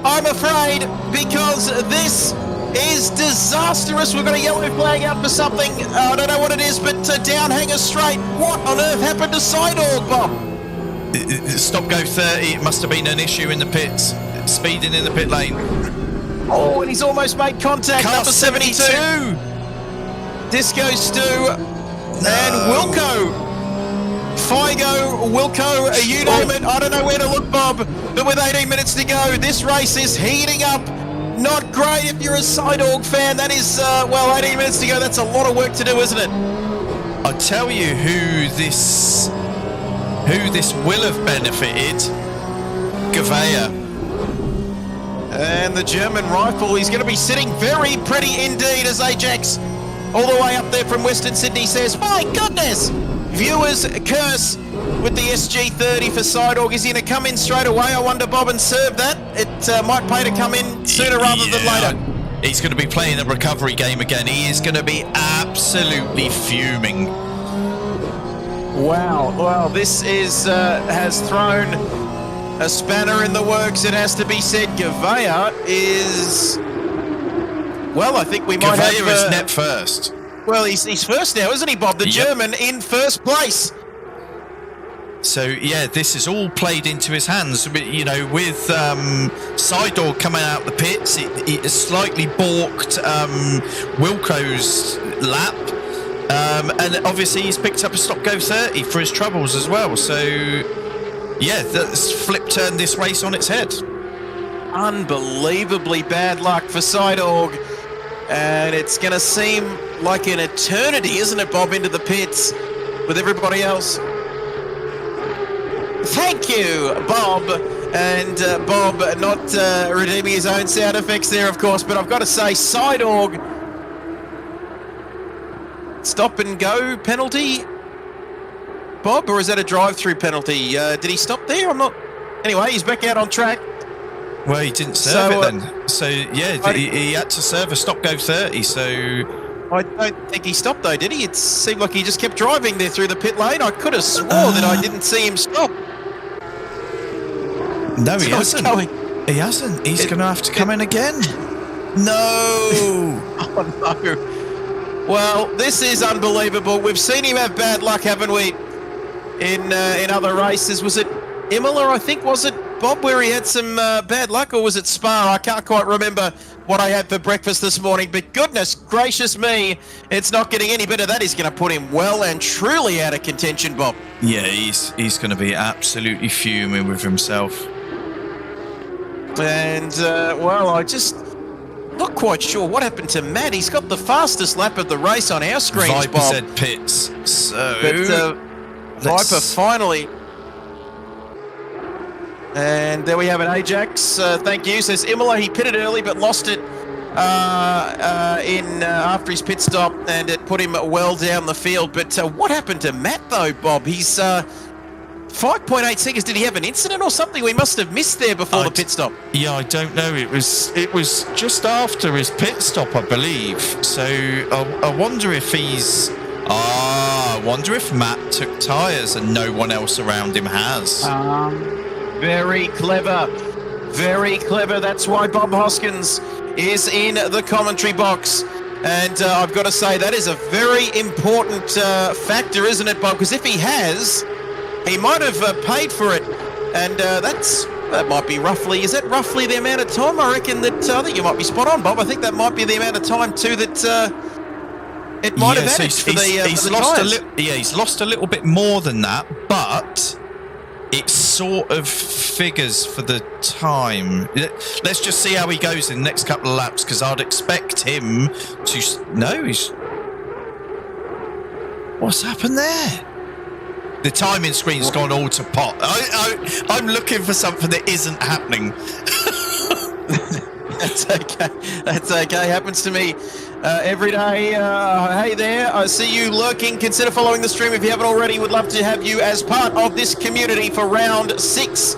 I'm afraid, because this is disastrous. We've got a yellow flag out for something, I don't know what it is, but down hanger straight. What on earth happened to Sidorg, Bob? Stop-go 30, it must have been an issue in the pits, speeding in the pit lane. Oh, and he's almost made contact, Car number 72. Disco Stu. And Wilco, Figo, Wilco, you name it. I don't know where to look, Bob, but with 18 minutes to go, this race is heating up. Not great if you're a Sidorg fan. That is, well, 18 minutes to go. That's a lot of work to do, isn't it? I'll tell you who this will have benefited. Gavea. And the German rifle, he's going to be sitting very pretty indeed as Ajax, all the way up there from Western Sydney, says, my goodness, viewers curse with the SG30 for Sidorg. Is he going to come in straight away, I wonder, Bob, and serve that? It might pay to come in sooner rather than later. He's going to be playing the recovery game again. He is going to be absolutely fuming. Wow, well, this is has thrown a spanner in the works, it has to be said. Gavea is... Well, I think we might have... Gavea is net first. Well, he's first now, isn't he, Bob? The German in first place. So, yeah, this is all played into his hands. You know, with Sidorg coming out the pits, it slightly balked Wilco's lap. And obviously he's picked up a stop-go 30 for his troubles as well. So, yeah, that's flip-turned this race on its head. Unbelievably bad luck for Sidorg. And it's going to seem like an eternity, isn't it, Bob, into the pits with everybody else. Thank you, Bob. And Bob not redeeming his own sound effects there, of course, but I've got to say, Sidorg, stop and go penalty, Bob, or is that a drive-through penalty? Did he stop there? I'm not... Anyway, he's back out on track. Well, he didn't serve it then. So, yeah, he had to serve a stop-go 30, so... I don't think he stopped, though, did he? It seemed like he just kept driving there through the pit lane. I could have swore that I didn't see him stop. No, he hasn't. He hasn't. He's going to have to come in again. No! Oh, no. Well, this is unbelievable. We've seen him have bad luck, haven't we, in other races. Was it Imola, I think, was it, Bob, where he had some bad luck, or was it Spa? I can't quite remember what I had for breakfast this morning, but goodness gracious me, it's not getting any better. That is going to put him well and truly out of contention, Bob. Yeah, he's going to be absolutely fuming with himself. And, well, I just not quite sure what happened to Matt. He's got the fastest lap of the race on our screens, Viper Bob. said pits, so... But Viper finally... And there we have it, Ajax. Thank you. Says Imola, he pitted early but lost it after his pit stop, and it put him well down the field. But what happened to Matt, though, Bob? He's 5.8 seconds. Did he have an incident or something we must have missed there before the pit stop? Yeah, I don't know. It was just after his pit stop, I believe. So I wonder if he's... I wonder if Matt took tyres and no one else around him has. Very clever. Very clever. That's why Bob Hoskins is in the commentary box. And I've got to say, that is a very important factor, isn't it, Bob? Because if he has, he might have paid for it. And that might be roughly, is that roughly the amount of time? I reckon that, I think you might be spot on, Bob. I think that might be the amount of time, too, that it might have added for the tyres. He's lost a little bit more than that, but... it sort of figures for the time. Let's just see how he goes in the next couple of laps, because I'd expect him to... No, he's... What's happened there? The timing screen's gone all to pot. I'm looking for something that isn't happening. That's okay. That's okay. Happens to me every day. Hey there, I see you lurking. Consider following the stream if you haven't already. Would love to have you as part of this community for round 6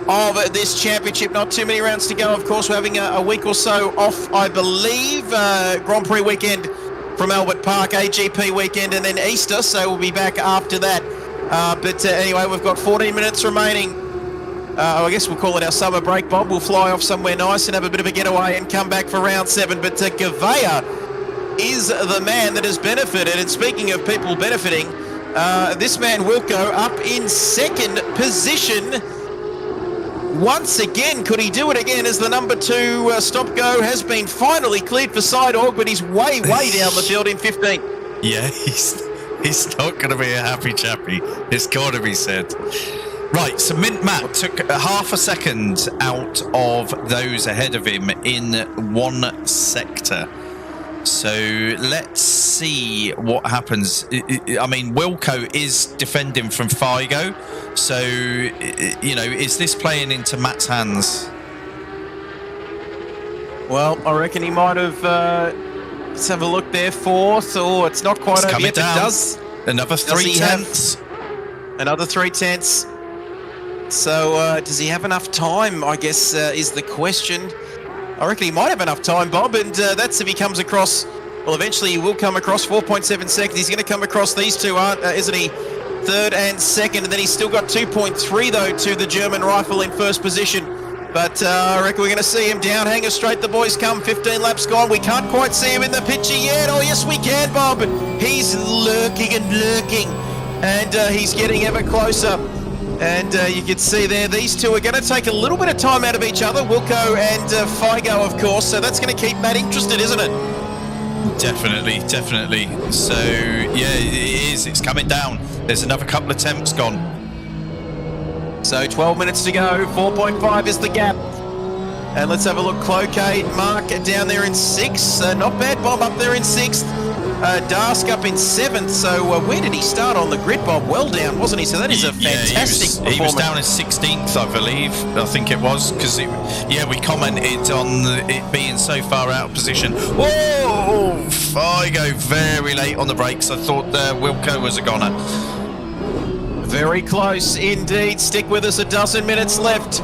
of this championship. Not too many rounds to go. Of course, we're having a week or so off, I believe. Grand Prix weekend from Albert Park, AGP weekend, and then Easter, so we'll be back after that. But anyway, we've got 14 minutes remaining. I guess we'll call it our summer break, Bob. We'll fly off somewhere nice and have a bit of a getaway and come back for round 7. But Gavea is the man that has benefited. And speaking of people benefiting, this man Wilco up in 2nd position. Once again, could he do it again as the number 2 stop-go has been finally cleared for Sidorg, but he's way down the field in 15th. Yeah, he's not going to be a happy chappy. It's got to be said. Right, so Mint Matt took half a second out of those ahead of him in one sector. So let's see what happens. I mean, Wilco is defending from Figo. So, you know, is this playing into Matt's hands? Well, I reckon he might have... let's have a look there. 4th. Oh, it's not quite over yet, but does... Another 3 tenths. Another 3 tenths. So, does he have enough time, I guess, is the question. I reckon he might have enough time, Bob, and that's if he comes across... Well, eventually he will come across 4.7 seconds. He's going to come across these two, isn't he? 3rd and 2nd, and then he's still got 2.3, though, to the German rifle in 1st position. But I reckon we're going to see him down hanger straight. The boys come, 15 laps gone. We can't quite see him in the picture yet. Oh, yes, we can, Bob. He's lurking and lurking, and he's getting ever closer. And you can see there, these two are going to take a little bit of time out of each other, Wilco and Figo, of course. So that's going to keep Matt interested, isn't it? Definitely. So, yeah, it is. It's coming down. There's another couple of temps gone. So 12 minutes to go. 4.5 is the gap. And let's have a look. Cloquet, Mark down there in 6th. Not bad, Bob, up there in 6th. Dask up in 7th. So where did he start on the grid, Bob? Well down, wasn't he? So that is a fantastic performance. He was down in 16th, I believe. I think it was, because we commented on it being so far out of position. Whoa! Figo very late on the brakes. I thought Wilco was a goner. Very close indeed. Stick with us. 12 minutes left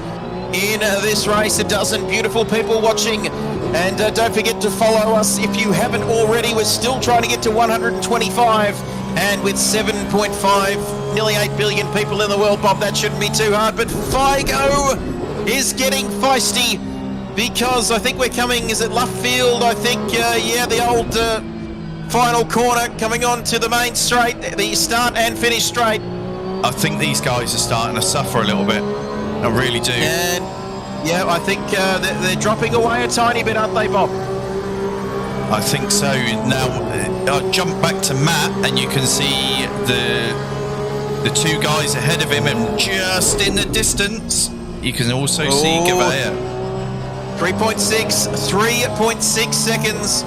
in this race. 12 beautiful people watching. And don't forget to follow us if you haven't already. We're still trying to get to 125. And with 7.5, nearly 8 billion people in the world, Bob, that shouldn't be too hard. But Figo is getting feisty because I think we're coming, is it left field? I think, the old final corner coming on to the main straight, the start and finish straight. I think these guys are starting to suffer a little bit. I really do. And yeah, I think they're dropping away a tiny bit, aren't they, Bob? I think so. Now, I'll jump back to Matt, and you can see the 2 guys ahead of him, and just in the distance, you can also see Gavea. 3.6 seconds,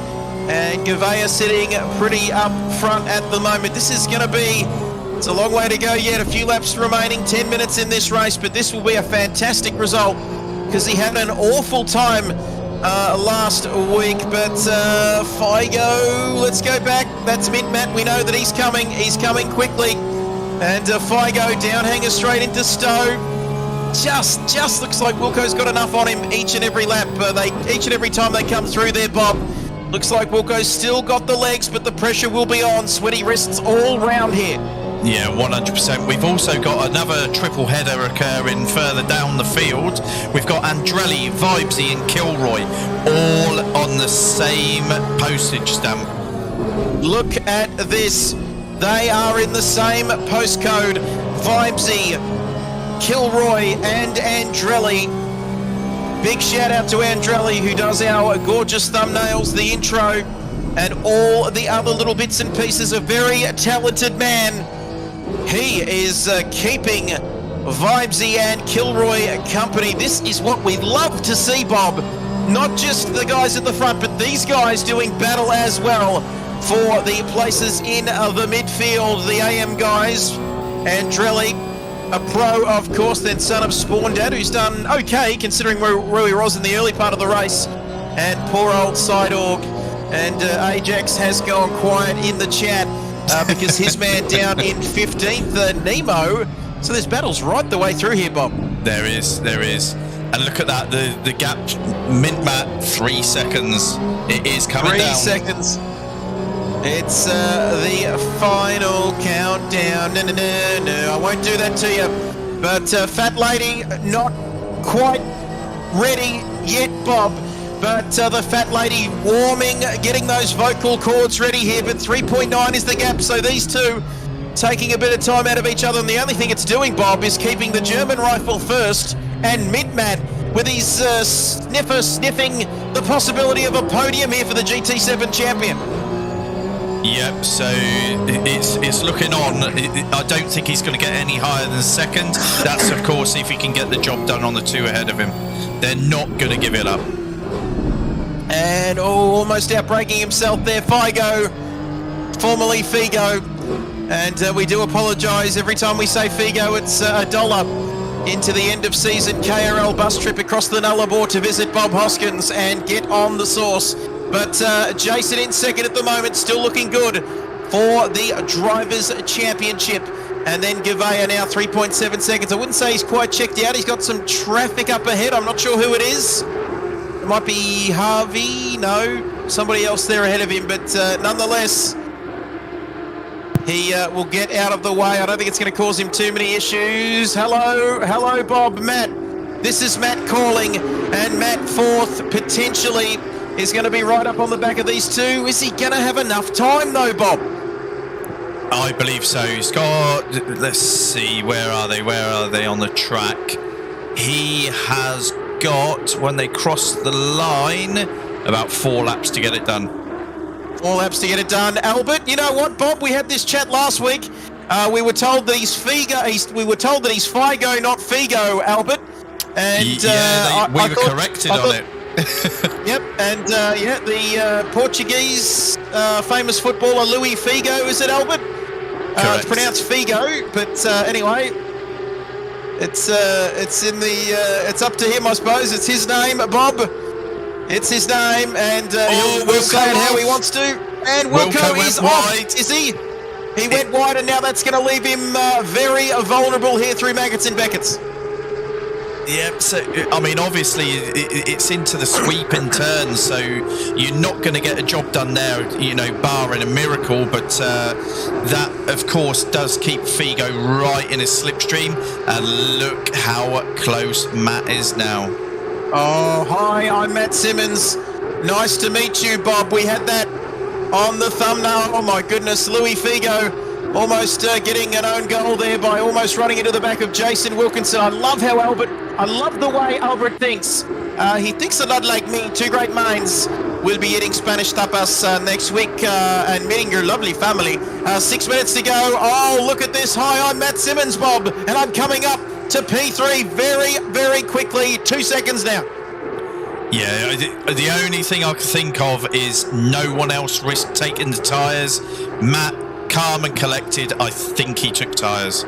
and Gavea sitting pretty up front at the moment. This is going to be... It's a long way to go yet, a few laps remaining, 10 minutes in this race, but this will be a fantastic result because he had an awful time last week. But Figo, let's go back. That's Mint Matt. We know that he's coming quickly. And Figo down hanger straight into Stowe. Just looks like Wilco's got enough on him each and every lap. Each and every time they come through there, Bob. Looks like Wilco's still got the legs, but the pressure will be on. Sweaty wrists all round here. Yeah, 100%. We've also got another triple header occurring further down the field. We've got Andrelli, Vibesy and Kilroy all on the same postage stamp. Look at this. They are in the same postcode. Vibesy, Kilroy and Andrelli. Big shout out to Andrelli, who does our gorgeous thumbnails, the intro, and all the other little bits and pieces. A very talented man. He is keeping Vibesy and Kilroy company. This is what we love to see, Bob. Not just the guys at the front, but these guys doing battle as well for the places in the midfield. The AM guys, Andrelli, a pro, of course, then son of Spawn Dad, who's done okay considering where he was in the early part of the race. And poor old Sidorg. And Ajax has gone quiet in the chat because his man down in 15th, Nemo. So there's battles right the way through here, Bob. There is. And look at that, the gap, Mint-Matt, 3 seconds. It is coming down. 3 seconds. It's the final countdown. No, I won't do that to you. But Fat Lady, not quite ready yet, Bob. But the Fat Lady warming, getting those vocal cords ready here. But 3.9 is the gap, so these two taking a bit of time out of each other. And the only thing it's doing, Bob, is keeping the German rifle first. And Mint-Matt, with his sniffing the possibility of a podium here for the GT7 champion. Yep, so it's looking on. I don't think he's going to get any higher than second. That's, of course, if he can get the job done on the 2 ahead of him. They're not going to give it up. And almost outbreaking himself there, Figo, formerly Figo. And we do apologise every time we say Figo. It's $1 into the end of season KRL bus trip across the Nullarbor to visit Bob Hoskins and get on the sauce. But Jason in second at the moment, still looking good for the Drivers' Championship. And then Gavea now 3.7 seconds. I wouldn't say he's quite checked out. He's got some traffic up ahead. I'm not sure who it is. It might be Harvey. No, somebody else there ahead of him. But nonetheless, he will get out of the way. I don't think it's going to cause him too many issues. Hello, Bob. Matt. This is Matt calling. And Matt fourth, potentially, is going to be right up on the back of these two. Is he going to have enough time, though, Bob? I believe so. He's got, let's see, where are they on the track? He has got, when they cross the line, about 4 laps to get it done. 4 laps to get it done. Albert, you know what, Bob? We had this chat last week. We were told that he's Figo. We were told that he's Figo, not Figo, Albert. And we were corrected on it. Yep, and the Portuguese famous footballer Luis Figo, is it, Albert? It's pronounced Figo, but anyway, it's up to him, I suppose. It's his name, Bob. It's his name, and he'll say it how he wants to. And Wilco is off. Is he? He went wide, and now that's going to leave him very vulnerable here through Maggots and Beckett's. Yep, so, I mean, obviously, it's into the sweeping turn, so you're not going to get a job done there, you know, barring a miracle, but that, of course, does keep Figo right in his slipstream, and look how close Matt is now. Oh, hi, I'm Matt Simmons. Nice to meet you, Bob. We had that on the thumbnail. Oh, my goodness, Luis Figo. Almost getting an own goal there by almost running into the back of Jason Wilkinson. I love the way Albert thinks. He thinks a lot like me. Two great minds will be eating Spanish tapas next week and meeting your lovely family. 6 minutes to go. Oh, look at this. Hi, I'm Matt Simmons, Bob, and I'm coming up to P3 very, very quickly. 2 seconds now. Yeah, the only thing I can think of is no one else risked taking the tyres. Matt, calm and collected, I think he took tyres.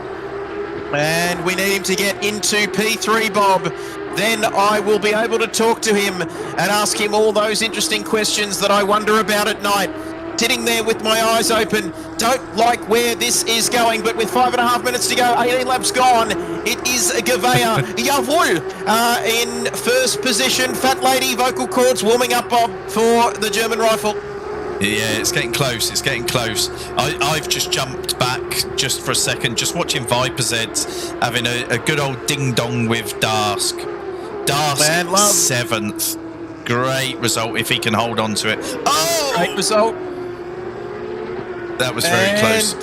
And we need him to get into P3, Bob. Then I will be able to talk to him and ask him all those interesting questions that I wonder about at night. Sitting there with my eyes open, don't like where this is going, but with 5.5 minutes to go, 18 laps gone, it is Gavea. Jawohl, in first position. Fat Lady, vocal cords warming up, Bob, for the German rifle. Yeah, it's getting close. It's getting close. I've just jumped back just for a second, just watching Viper Zeds having a good old ding-dong with Darsk. Darsk, 7th. Great result if he can hold on to it. Oh! Great result. That was very close.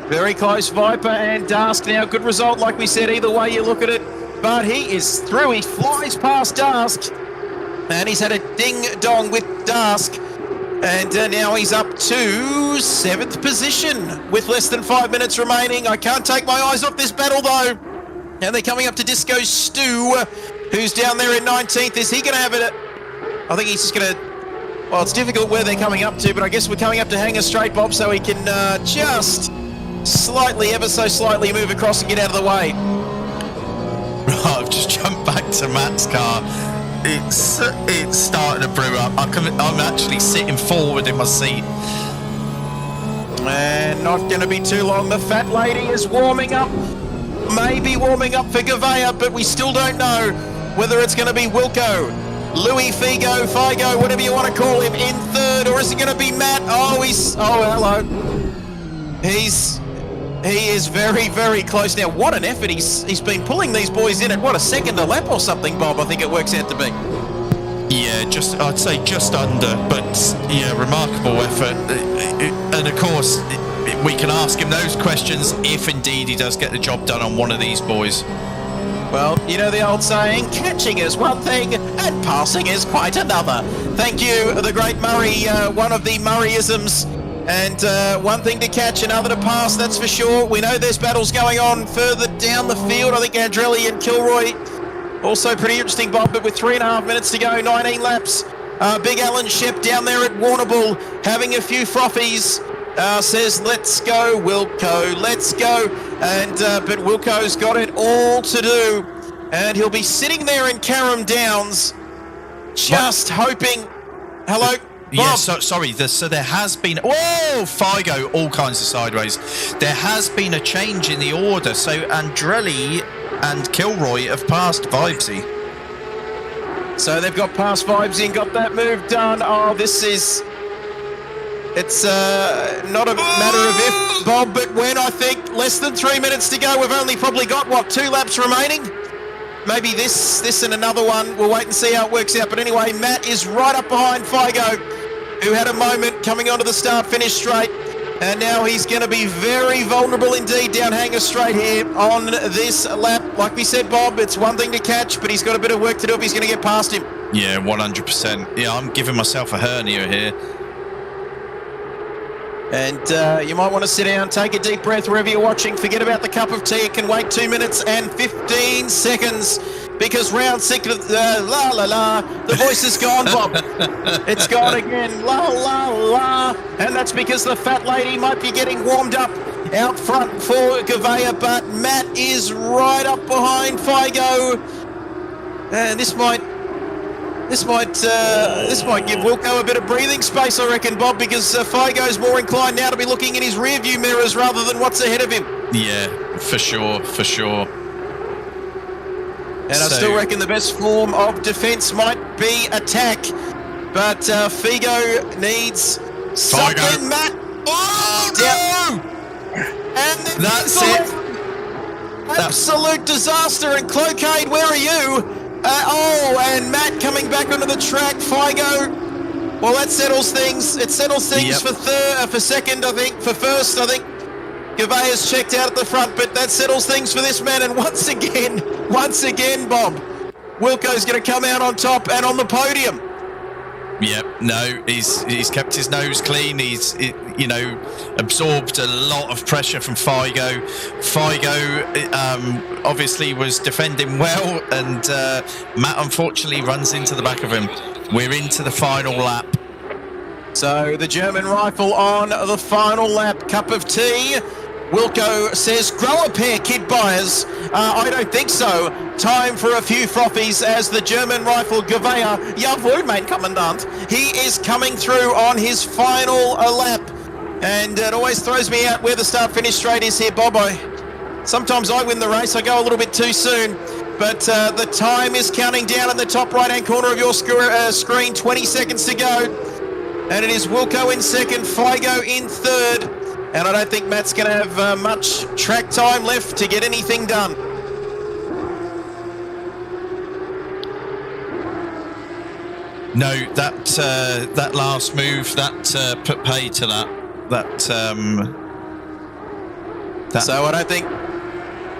Very close, Viper and Darsk now. Good result, like we said, either way you look at it. But he is through. He flies past Darsk. And he's had a ding-dong with Darsk. And now he's up to 7th position with less than 5 minutes remaining. I can't take my eyes off this battle, though. And they're coming up to Disco Stu, who's down there in 19th. Is he going to have it? I think he's just going to... Well, it's difficult where they're coming up to, but I guess we're coming up to Hanger Straight, Bob, so he can just slightly, ever so slightly move across and get out of the way. Right, I've just jumped back to Matt's car. It's starting to brew up. I'm actually sitting forward in my seat. And not going to be too long. The Fat Lady is warming up. maybe warming up for Gouveia, but we still don't know whether it's going to be Wilco, Louis Figo, whatever you want to call him, in third, or is it going to be Matt? Oh, hello. He is very, very close now. What an effort he's been pulling these boys in at, what, a second a lap or something, Bob, I think it works out to be. Yeah, I'd say just under, but yeah, remarkable effort. And of course, we can ask him those questions if indeed he does get the job done on one of these boys. Well, you know the old saying, catching is one thing and passing is quite another. Thank you, the great Murray, one of the Murrayisms. And one thing to catch, another to pass, that's for sure. We know there's battles going on further down the field. I think Andrelli and Kilroy, also pretty interesting, Bob, but with 3.5 minutes to go, 19 laps. Big Alan Shep down there at Warrnambool having a few frothies. Says, let's go, Wilco, let's go. And but Wilco's got it all to do. And he'll be sitting there in Carrum Downs, just hoping... Hello? Bob. Yeah, sorry. So there has been... Whoa! Figo, all kinds of sideways. There has been a change in the order. So Andrelli and Kilroy have passed Vibesy. So they've got past Vibesy and got that move done. Oh, this is... It's not a matter of if, Bob, but when. I think less than 3 minutes to go. We've only probably got, what, 2 laps remaining? Maybe this and another one. We'll wait and see how it works out. But anyway, Matt is right up behind Figo, who had a moment coming onto the start-finish straight. And now he's going to be very vulnerable indeed down Hanger Straight here on this lap. Like we said, Bob, it's one thing to catch, but he's got a bit of work to do if he's going to get past him. Yeah, 100%. Yeah, I'm giving myself a hernia here. And you might want to sit down, take a deep breath wherever you're watching. Forget about the cup of tea. It can wait 2 minutes and 15 seconds because round 6, the voice is gone, Bob. It's gone again, la, la, la. And that's because the fat lady might be getting warmed up out front for Gouveia, but Matt is right up behind Figo. And this might give Wilco a bit of breathing space, I reckon, Bob, because Figo's more inclined now to be looking in his rearview mirrors rather than what's ahead of him. Yeah, for sure. And I still reckon the best form of defence might be attack, but Figo needs something, Matt. Oh, no! And That's it. Absolute disaster. And Cloquet, where are you? And Matt coming back onto the track. Figo, well, that settles things. It settles things for second, I think. For first, I think Gouveia's checked out at the front, but that settles things for this man. And once again, Bob, Wilco's going to come out on top and on the podium. Yep, no, he's kept his nose clean. He's absorbed a lot of pressure from Figo. Figo obviously was defending well, and Matt unfortunately runs into the back of him. We're into the final lap. So the German rifle on the final lap. Cup of tea. Wilco says, grow a pair, kid buyers. I don't think so. Time for a few frothies as the German rifle Gouveia, jawohl, mein Kommandant. He is coming through on his final lap. And it always throws me out where the start-finish straight is here, Bob. Sometimes I win the race. I go a little bit too soon. But the time is counting down in the top right-hand corner of your screen. 20 seconds to go. And it is Wilco in second, Figo in third. And I don't think Matt's going to have much track time left to get anything done. No, that last move, that put pay to that. So I don't think...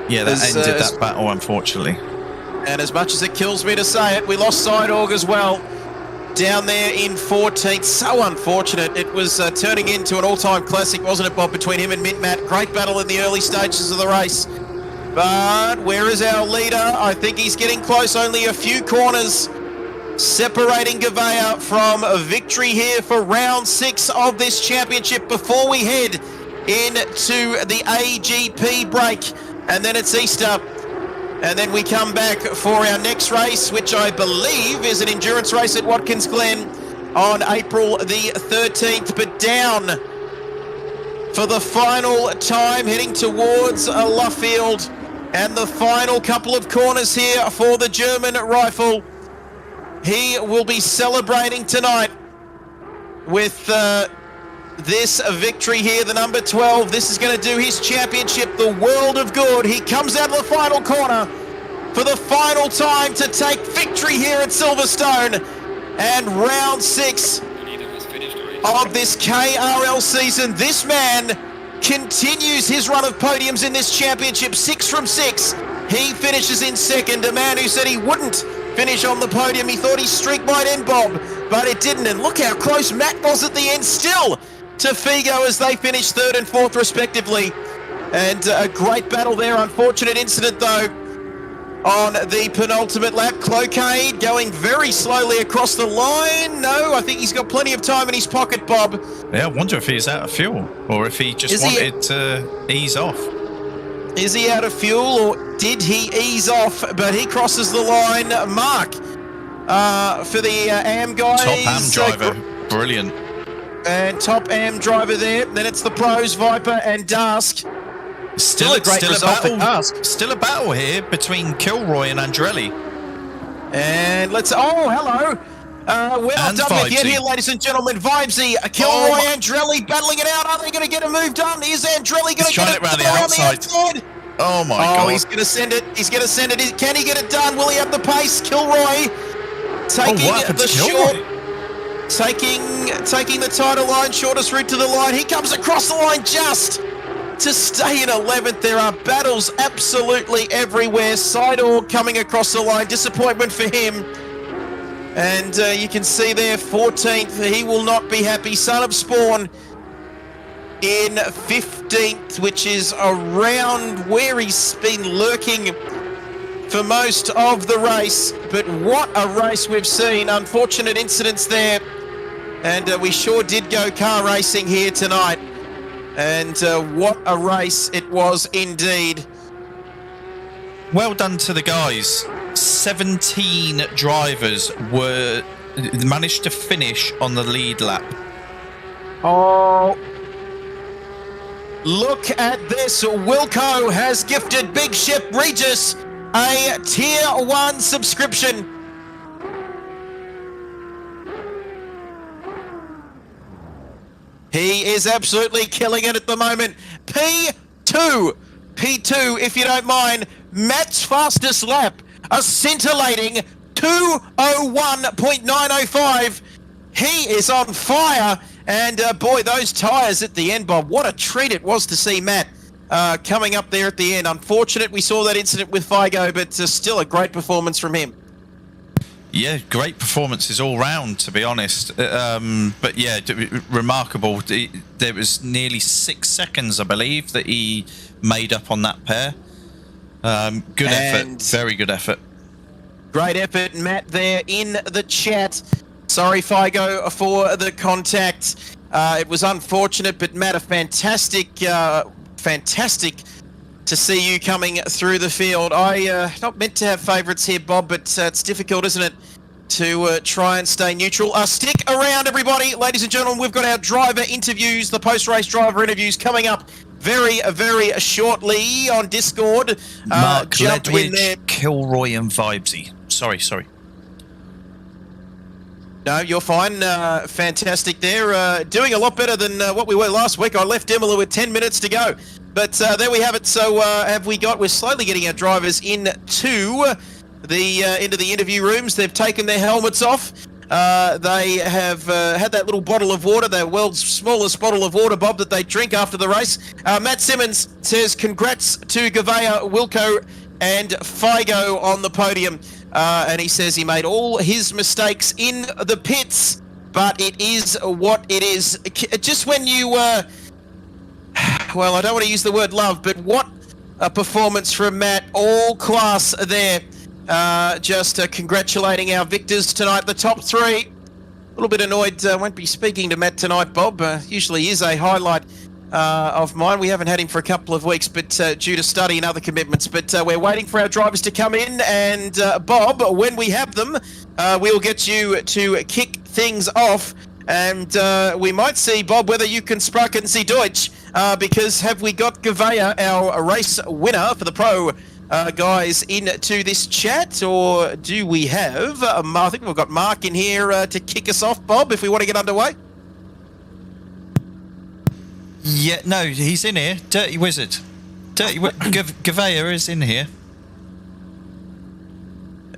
Yeah, that ended that battle, unfortunately. And as much as it kills me to say it, we lost Sideorg as well. Down there in 14th, so unfortunate. It was turning into an all-time classic, wasn't it, Bob, between him and Mint Matt? Great battle in the early stages of the race. But where is our leader? I think he's getting close. Only a few corners separating Gouveia from a victory here for round 6 of this championship before we head into the AGP break. And then it's Easter. And then we come back for our next race, which I believe is an endurance race at Watkins Glen on April the 13th. But down for the final time, heading towards Luffield, And the final couple of corners here for the German rifle. He will be celebrating tonight with this victory here, the number 12. This is going to do his championship the world of good. He comes out of the final corner for the final time to take victory here at Silverstone. And round 6 of this KRL season, this man continues his run of podiums in this championship, 6 from 6. He finishes in second, a man who said he wouldn't finish on the podium. He thought his streak might end, Bob, but it didn't. And look how close Matt was at the end still to Figo as they finished 3rd and 4th respectively. And a great battle there. Unfortunate incident though on the penultimate lap. Clocaid going very slowly across the line. No, I think he's got plenty of time in his pocket, Bob. Yeah, I wonder if he's out of fuel or if he just wanted to ease off. Is he out of fuel or did he ease off? But he crosses the line. Mark for the AM guys. Top AM driver. Brilliant. And top AM driver there. Then it's the pros, Viper and Dask. Still a great result for Dask. Still a battle here between Kilroy and Andrelli. And let's... Oh, hello. We're not done with yet here, ladies and gentlemen. Vibesy, Kilroy, Andrelli battling it out. Are they going to get a move done? Is Andrelli going to get it around the outside? Oh my God. He's going to send it. He's going to send it. Can he get it done? Will he have the pace? Kilroy taking the short... Taking the title line, shortest route to the line. He comes across the line just to stay in 11th. There are battles absolutely everywhere. Sidor coming across the line. Disappointment for him. And you can see there, 14th. He will not be happy. Son of Spawn in 15th, which is around where he's been lurking for most of the race. But what a race we've seen. Unfortunate incidents there. And we sure did go car racing here tonight. And what a race it was indeed. Well done to the guys. 17 drivers managed to finish on the lead lap. Oh, look at this. Wilco has gifted Big Ship Regis a Tier 1 subscription. He is absolutely killing it at the moment. P2, if you don't mind, Matt's fastest lap, a scintillating 2:01.905. He is on fire. And boy, those tyres at the end, Bob, what a treat it was to see Matt coming up there at the end. Unfortunate we saw that incident with Figo, but still a great performance from him. Yeah, great performances all round, to be honest. But yeah, remarkable. There was nearly 6 seconds, I believe, that he made up on that pair. Good effort. Very good effort. Great effort, Matt, there in the chat. Sorry, Figo, for the contact. It was unfortunate, but Matt, a fantastic to see you coming through the field. Not meant to have favourites here, Bob, but it's difficult, isn't it, to try and stay neutral. Stick around, everybody. Ladies and gentlemen, we've got our driver interviews, the post-race driver interviews coming up very, very shortly on Discord. Mark Ledwidge, Kilroy and Vibesy. Sorry. No, you're fine. Fantastic there. Doing a lot better than what we were last week. I left Imola with 10 minutes to go. But there we have it. So we're slowly getting our drivers into the interview rooms. They've taken their helmets off. They have had that little bottle of water, the world's smallest bottle of water, Bob, that they drink after the race. Matt Simmons says congrats to Gavea, Wilco and Figo on the podium. And he says he made all his mistakes in the pits, but it is what it is. Just when you... well, I don't want to use the word love, but what a performance from Matt. All class there. Just congratulating our victors tonight. The top 3. A little bit annoyed. Won't be speaking to Matt tonight, Bob. Usually is a highlight of mine. We haven't had him for a couple of weeks, but due to study and other commitments. But we're waiting for our drivers to come in. And Bob, when we have them, we'll get you to kick things off. And we might see, Bob, whether you can sprechen Sie Deutsch, because have we got Gavea, our race winner for the Pro guys into this chat, or do we have, I think we've got Mark in here to kick us off, Bob, if we want to get underway? Yeah, no, he's in here. Dirty Wizard. Gavea is in here.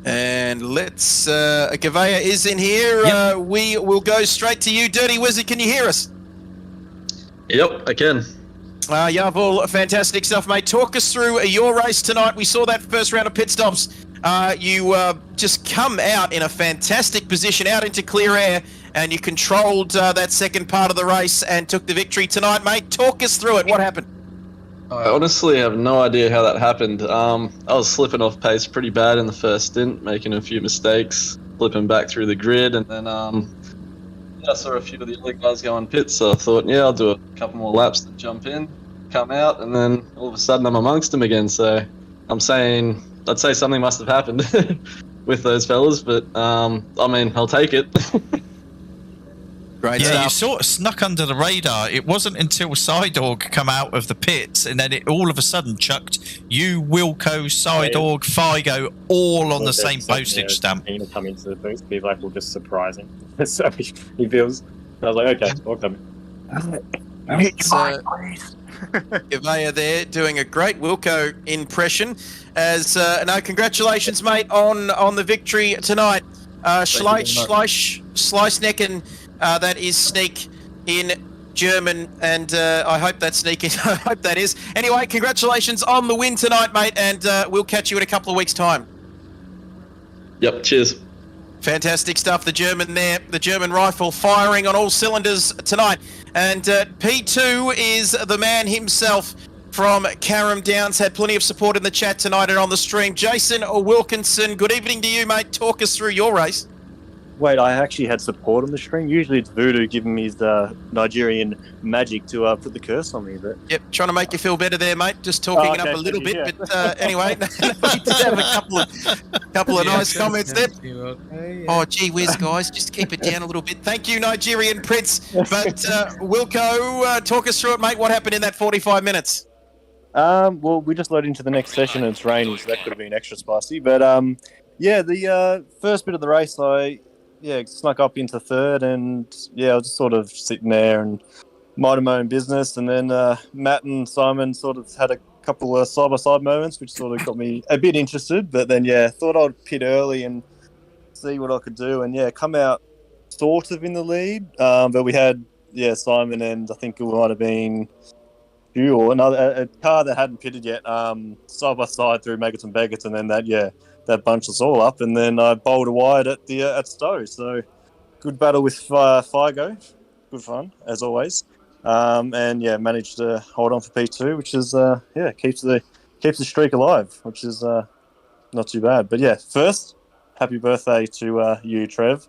And let's, Gavea is in here. Yep. We will go straight to you. Dirty Wizard, can you hear us? Yep, I can. Yarvul, fantastic stuff, mate. Talk us through your race tonight. We saw that first round of pit stops. You just come out in a fantastic position, out into clear air, and you controlled that second part of the race and took the victory tonight, mate. Talk us through it. What happened? I honestly have no idea how that happened. I was slipping off pace pretty bad in the first stint, making a few mistakes, flipping back through the grid, and then I saw a few of the other guys go on pits, so I thought, yeah, I'll do a couple more laps to jump in, come out, and then all of a sudden I'm amongst them again. So I'd say something must have happened with those fellas, but I mean, I'll take it. Great Yeah, stuff. you sort of snuck under the radar. It wasn't until Sidorg come out of the pits, and then it all of a sudden chucked you, Wilco, Sidorg, Figo, all on the same postage stamp. To come into the booth, be like, well, just surprising. So he feels. I was like, okay, I'll come in. Gavea there doing a great Wilco impression. As no, congratulations, mate, on the victory tonight. Schleichnecken, that is sneak in German, and I hope that's sneaking. I hope that is. Anyway, congratulations on the win tonight, mate, and we'll catch you in a couple of weeks' time. Yep, cheers. Fantastic stuff. The German there, the German rifle firing on all cylinders tonight. And P2 is the man himself from Carrum Downs. Had plenty of support in the chat tonight and on the stream. Jason Wilkinson, good evening to you, mate. Talk us through your race. Wait, I actually had support on the stream. Usually it's Voodoo giving me his Nigerian magic to put the curse on me. But Yep, trying to make you feel better there, mate. Just talking it up a little bit, yeah. but anyway, we did have a couple of nice comments there. Oh, gee whiz, guys, just keep it down a little bit. Thank you, Nigerian Prince. But Wilco, talk us through it, mate. What happened in that 45 minutes? well, we just loaded into the next session and it's raining, so that could have been extra spicy. But yeah, the first bit of the race, I snuck up into third, and I was just sort of sitting there and minding my own business. And then Matt and Simon sort of had a couple of side-by-side moments, which sort of got me a bit interested. But then, thought I'd pit early and see what I could do. And, come out sort of in the lead. But we had, Simon and I think it might have been you or a car that hadn't pitted yet, side-by-side through Maggots and Baggots. And then that bunched us all up, and then I bowled a wide at Stowe. So good battle with Figo, good fun as always, and managed to hold on for P2, which is keeps the streak alive, which is not too bad. But first, happy birthday to you, Trev.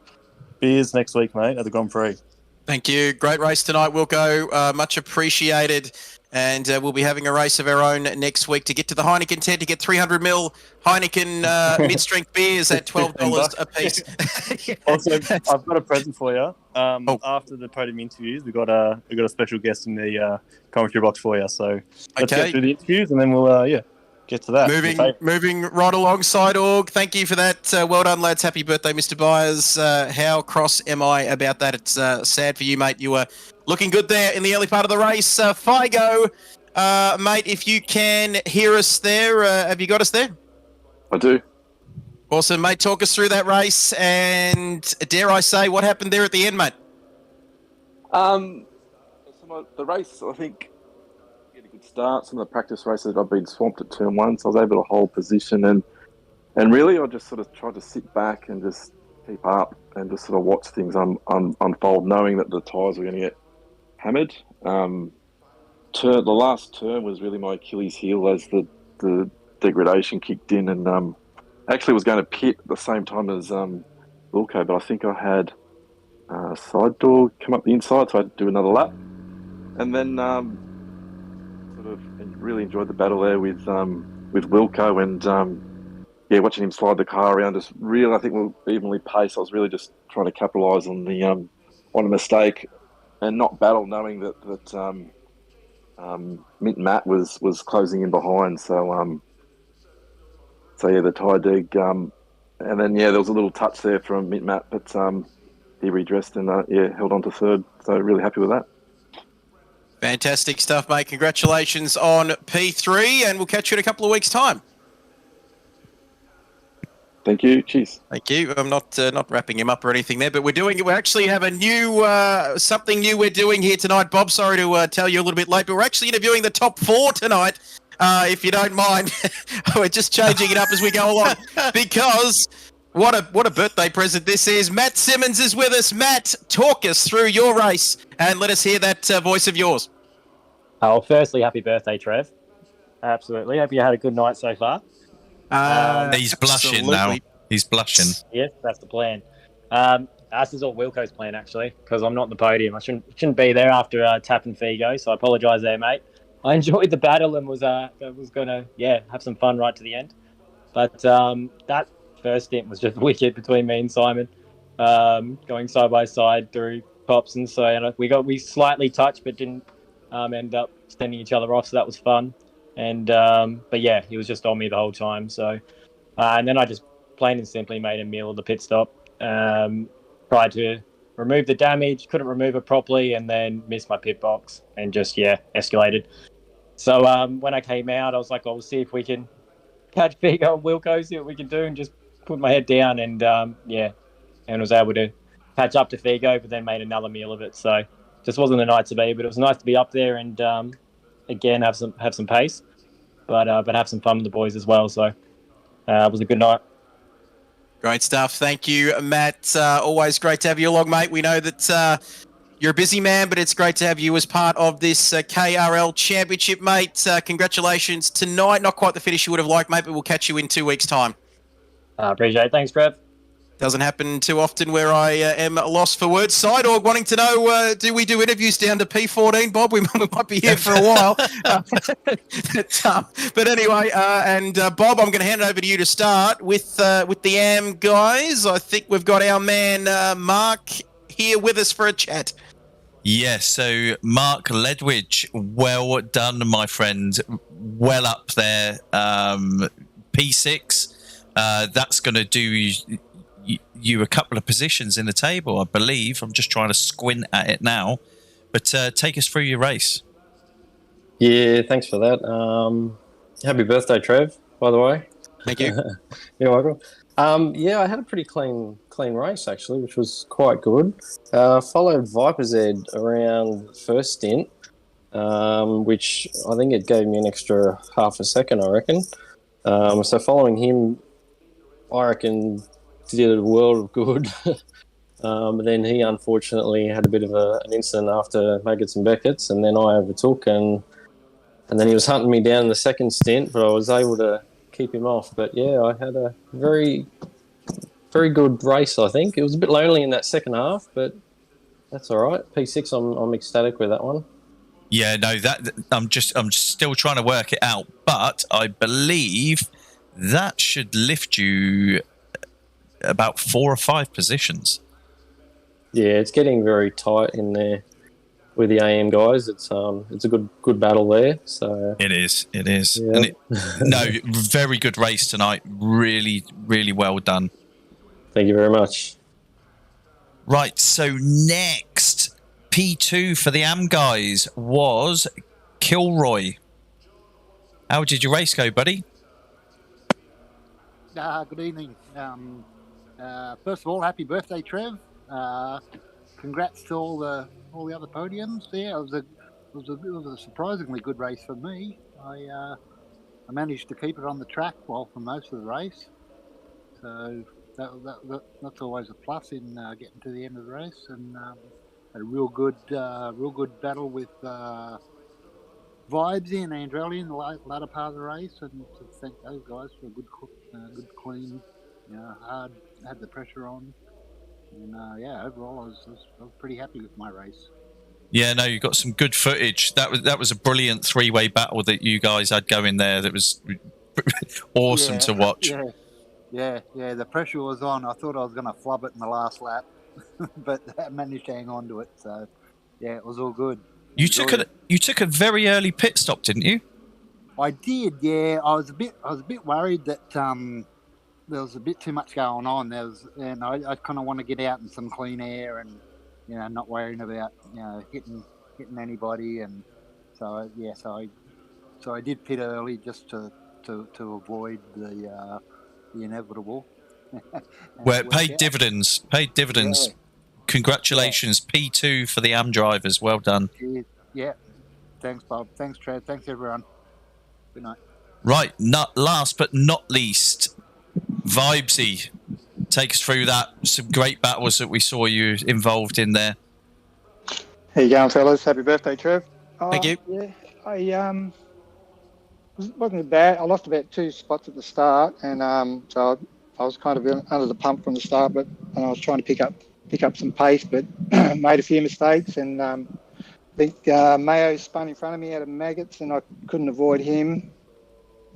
Beers next week, mate, at the Grand Prix. Thank you. Great race tonight, Wilco. Much appreciated. And we'll be having a race of our own next week to get to the Heineken tent to get 300ml Heineken mid-strength beers at $12 a piece. Also, I've got a present for you. After the podium interviews, we got a special guest in the commentary box for you. So let's get through the interviews, and then we'll get to that. Moving right alongside Org. Thank you for that. Well done, lads. Happy birthday, Mr. Byers. How cross am I about that? It's sad for you, mate. You were looking good there in the early part of the race. Figo, mate, if you can hear us there, have you got us there? I do. Awesome, mate. Talk us through that race, and dare I say, what happened there at the end, mate? The race, I think, get a good start. Some of the practice races, I've been swamped at turn one, so I was able to hold position, and really, I just sort of tried to sit back and just keep up and just sort of watch things unfold, knowing that the tyres were going to get hammered. The last turn was really my Achilles heel as the degradation kicked in, and actually was going to pit at the same time as Wilco, but I think I had side door come up the inside, so I had to do another lap. And then sort of really enjoyed the battle there with Wilco, and watching him slide the car around. Just really, I think we were evenly paced. I was really just trying to capitalise on a mistake and not battle, knowing that Mint Matt was closing in behind. So So yeah, the tie dig, and then there was a little touch there from Matt, but he redressed and held on to third. So really happy with that. Fantastic stuff, mate. Congratulations on P3, and we'll catch you in a couple of weeks' time. Thank you. Cheers. Thank you. I'm not wrapping him up or anything there, but we actually have a new something new we're doing here tonight. Bob, sorry to tell you a little bit late, but we're actually interviewing the top 4 tonight. If you don't mind, we're just changing it up as we go along because what a birthday present this is. Matt Simmons is with us. Matt, talk us through your race and let us hear that voice of yours. Oh, firstly, happy birthday, Trev. Absolutely. Hope you had a good night so far. He's blushing now. He's blushing. Yes, that's the plan. This is all Wilco's plan, actually, because I'm not on the podium. I shouldn't be there after tapping Figo, so I apologise there, mate. I enjoyed the battle and was going to have some fun right to the end. But that first stint was just wicked between me and Simon, going side by side through pops, and so we slightly touched but didn't end up sending each other off, so that was fun. And but yeah, he was just on me the whole time. So and then I just plain and simply made a meal of the pit stop. Tried to remove the damage, couldn't remove it properly, and then missed my pit box and just escalated. So when I came out, I was like, "We'll see if we can catch Figo and Wilco, see what we can do," and just put my head down and and was able to catch up to Figo, but then made another meal of it. So just wasn't a night to be, but it was nice to be up there and again have some pace, but have some fun with the boys as well. So it was a good night. Great stuff. Thank you, Matt. Always great to have you along, mate. We know that you're a busy man, but it's great to have you as part of this KRL Championship, mate. Congratulations tonight. Not quite the finish you would have liked, mate, but we'll catch you in 2 weeks' time. Appreciate it. Thanks, Trev. Doesn't happen too often where I am lost for words. Sidorg wanting to know, do we do interviews down to P14, Bob? We might be here for a while. But anyway, Bob, I'm going to hand it over to you to start with the AM guys. I think we've got our man Mark here with us for a chat. Yes, so Mark Ledwidge, well done, my friend. Well up there. P6, that's going to do you a couple of positions in the table, I believe. I'm just trying to squint at it now. But take us through your race. Yeah, thanks for that. Happy birthday, Trev, by the way. Thank you. You're welcome. I had a pretty clean race, actually, which was quite good. Followed Viper's Ed around the first stint, which I think it gave me an extra half a second, I reckon. So following him, I reckon, did a world of good. But then he unfortunately had a bit of an incident after Maggots and Beckett's, and then I overtook, and then he was hunting me down in the second stint, but I was able to keep him off. But yeah, I had a very, very good race, I think. It was a bit lonely in that second half, but that's all right. P6, I'm ecstatic with that one. Yeah, no, I'm still trying to work it out, but I believe that should lift you about 4 or 5 positions. Yeah, it's getting very tight in there with the AM guys. It's a good battle there. So it is. Yeah. And very good race tonight. Really, really well done. Thank you very much. Right, so next P2 for the AM guys was Kilroy. How did your race go, buddy? Good evening. First of all, happy birthday, Trev. Congrats to all the other podiums there. It was a surprisingly good race for me. I managed to keep it on the track for most of the race, so that's always a plus in getting to the end of the race. And had a real good battle with Vibes and Andrelli in the latter part of the race, and to thank those guys for a good clean, had the pressure on, and overall I was pretty happy with my race. Yeah, no, you got some good footage. That was a brilliant 3-way battle that you guys had going there. That was awesome to watch. Yeah, the pressure was on. I thought I was going to flub it in the last lap, but I managed to hang on to it. So yeah, it was all good. You took a very early pit stop, didn't you? I did, yeah. I was a bit worried that there was a bit too much going on. And I kind of want to get out in some clean air and not worrying about hitting anybody. And so I did pit early just to avoid the inevitable. Well, it paid dividends. Paid dividends. Yeah. Congratulations, P2 for the AM drivers. Well done. Yeah. Thanks, Bob. Thanks, Trev. Thanks, everyone. Good night. Right, last but not least, Vibesy. Take us through that. Some great battles that we saw you involved in there. How you going, fellas? Happy birthday, Trev. Thank you. Yeah, I wasn't bad. I lost about 2 spots at the start, and so I was kind of under the pump from the start, but I was trying to pick up some pace, but made a few mistakes, and I think Mayo spun in front of me out of maggots, and I couldn't avoid him.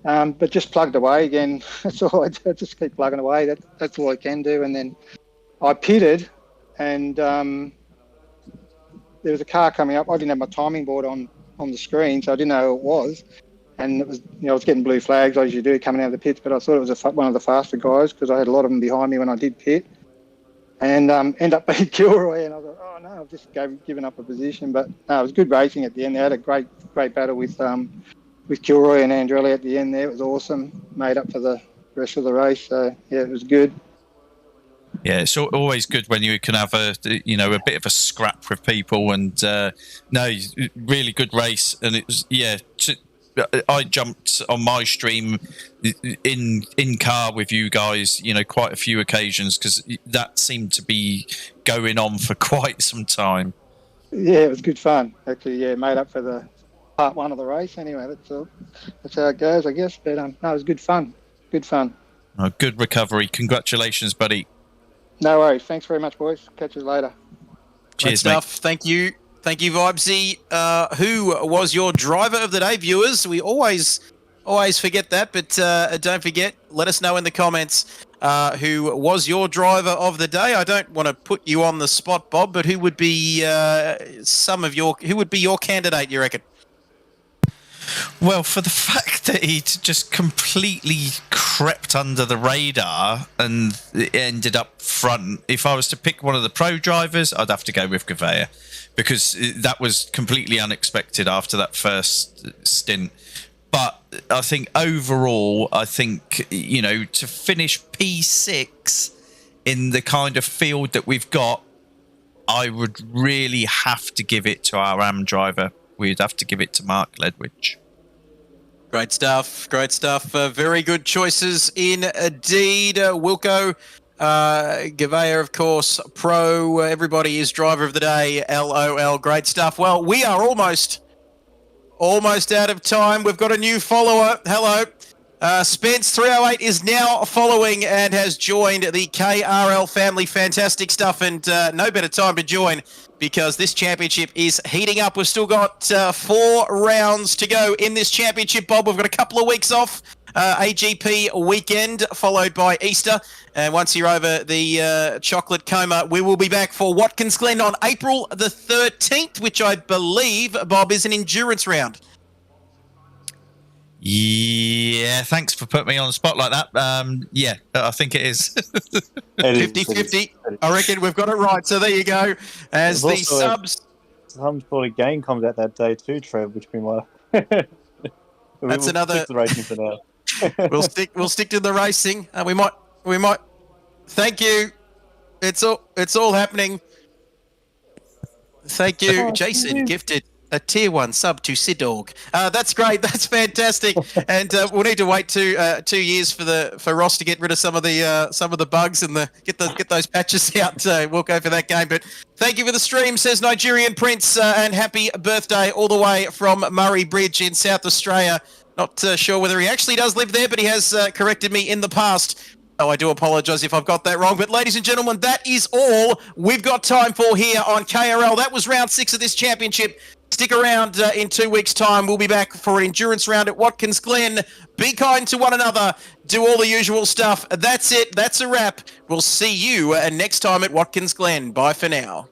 But just plugged away again. That's all. I just keep plugging away. That's all I can do. And then I pitted, and there was a car coming up. I didn't have my timing board on the screen, so I didn't know who it was. And it was, I was getting blue flags as you do coming out of the pits, but I thought it was one of the faster guys because I had a lot of them behind me when I did pit. And end up being Kilroy, and I thought, oh no, I've just given up a position. But no, it was good racing at the end. They had a great battle with Kilroy and Andrelli at the end there. It was awesome. Made up for the rest of the race. So yeah, it was good. Yeah, it's always good when you can have a bit of a scrap with people, and really good race. And it was I jumped on my stream in car with you guys, quite a few occasions because that seemed to be going on for quite some time. Yeah, it was good fun. Actually, yeah, made up for the part 1 of the race. Anyway, that's how it goes, I guess. But no, it was good fun. Good fun. Oh, good recovery. Congratulations, buddy. No worries. Thanks very much, boys. Catch you later. Cheers, Great mate. stuff. Thank you. Thank you, Vibesy. Who was your driver of the day, viewers? We always forget that, but don't forget, let us know in the comments who was your driver of the day. I don't want to put you on the spot, Bob, but who would be who would be your candidate, you reckon? Well, for the fact that he'd just completely crept under the radar and ended up front, if I was to pick one of the pro drivers, I'd have to go with Gavea because that was completely unexpected after that first stint. But I think overall, to finish P6 in the kind of field that we've got, I would really have to give it to our AM driver. We'd have to give it to Mark Ledwidge. Great stuff. Great stuff. Very good choices indeed. Wilco, Gavea, of course, pro. Everybody is driver of the day. LOL. Great stuff. Well, we are almost out of time. We've got a new follower. Hello. Spence 308 is now following and has joined the KRL family. Fantastic stuff, and no better time to join because this championship is heating up. We've still got 4 rounds to go in this championship, Bob. We've got a couple of weeks off. AGP weekend followed by Easter, and once you're over the chocolate coma, we will be back for Watkins Glen on April the 13th, which I believe, Bob, is an endurance round. Yeah, thanks for putting me on the spot like that. Yeah, I think it is. 50-50. I reckon we've got it right. So there you go. As the subs... Some sort of game comes out that day too, Trev, which we might... That's another... Stick to the racing for now. We'll stick to the racing. We might... Thank you. It's all happening. Thank you, Jason. Gifted a tier 1 sub to Sidorg. That's great. That's fantastic. And we'll need to wait 2 years for Ross to get rid of some of the bugs and get those patches out. We'll go for that game. But thank you for the stream, says Nigerian Prince, and happy birthday all the way from Murray Bridge in South Australia. Not sure whether he actually does live there, but he has corrected me in the past. Oh, I do apologise if I've got that wrong. But ladies and gentlemen, that is all we've got time for here on KRL. That was round 6 of this championship. Stick around in 2 weeks' time. We'll be back for an endurance round at Watkins Glen. Be kind to one another. Do all the usual stuff. That's it. That's a wrap. We'll see you next time at Watkins Glen. Bye for now.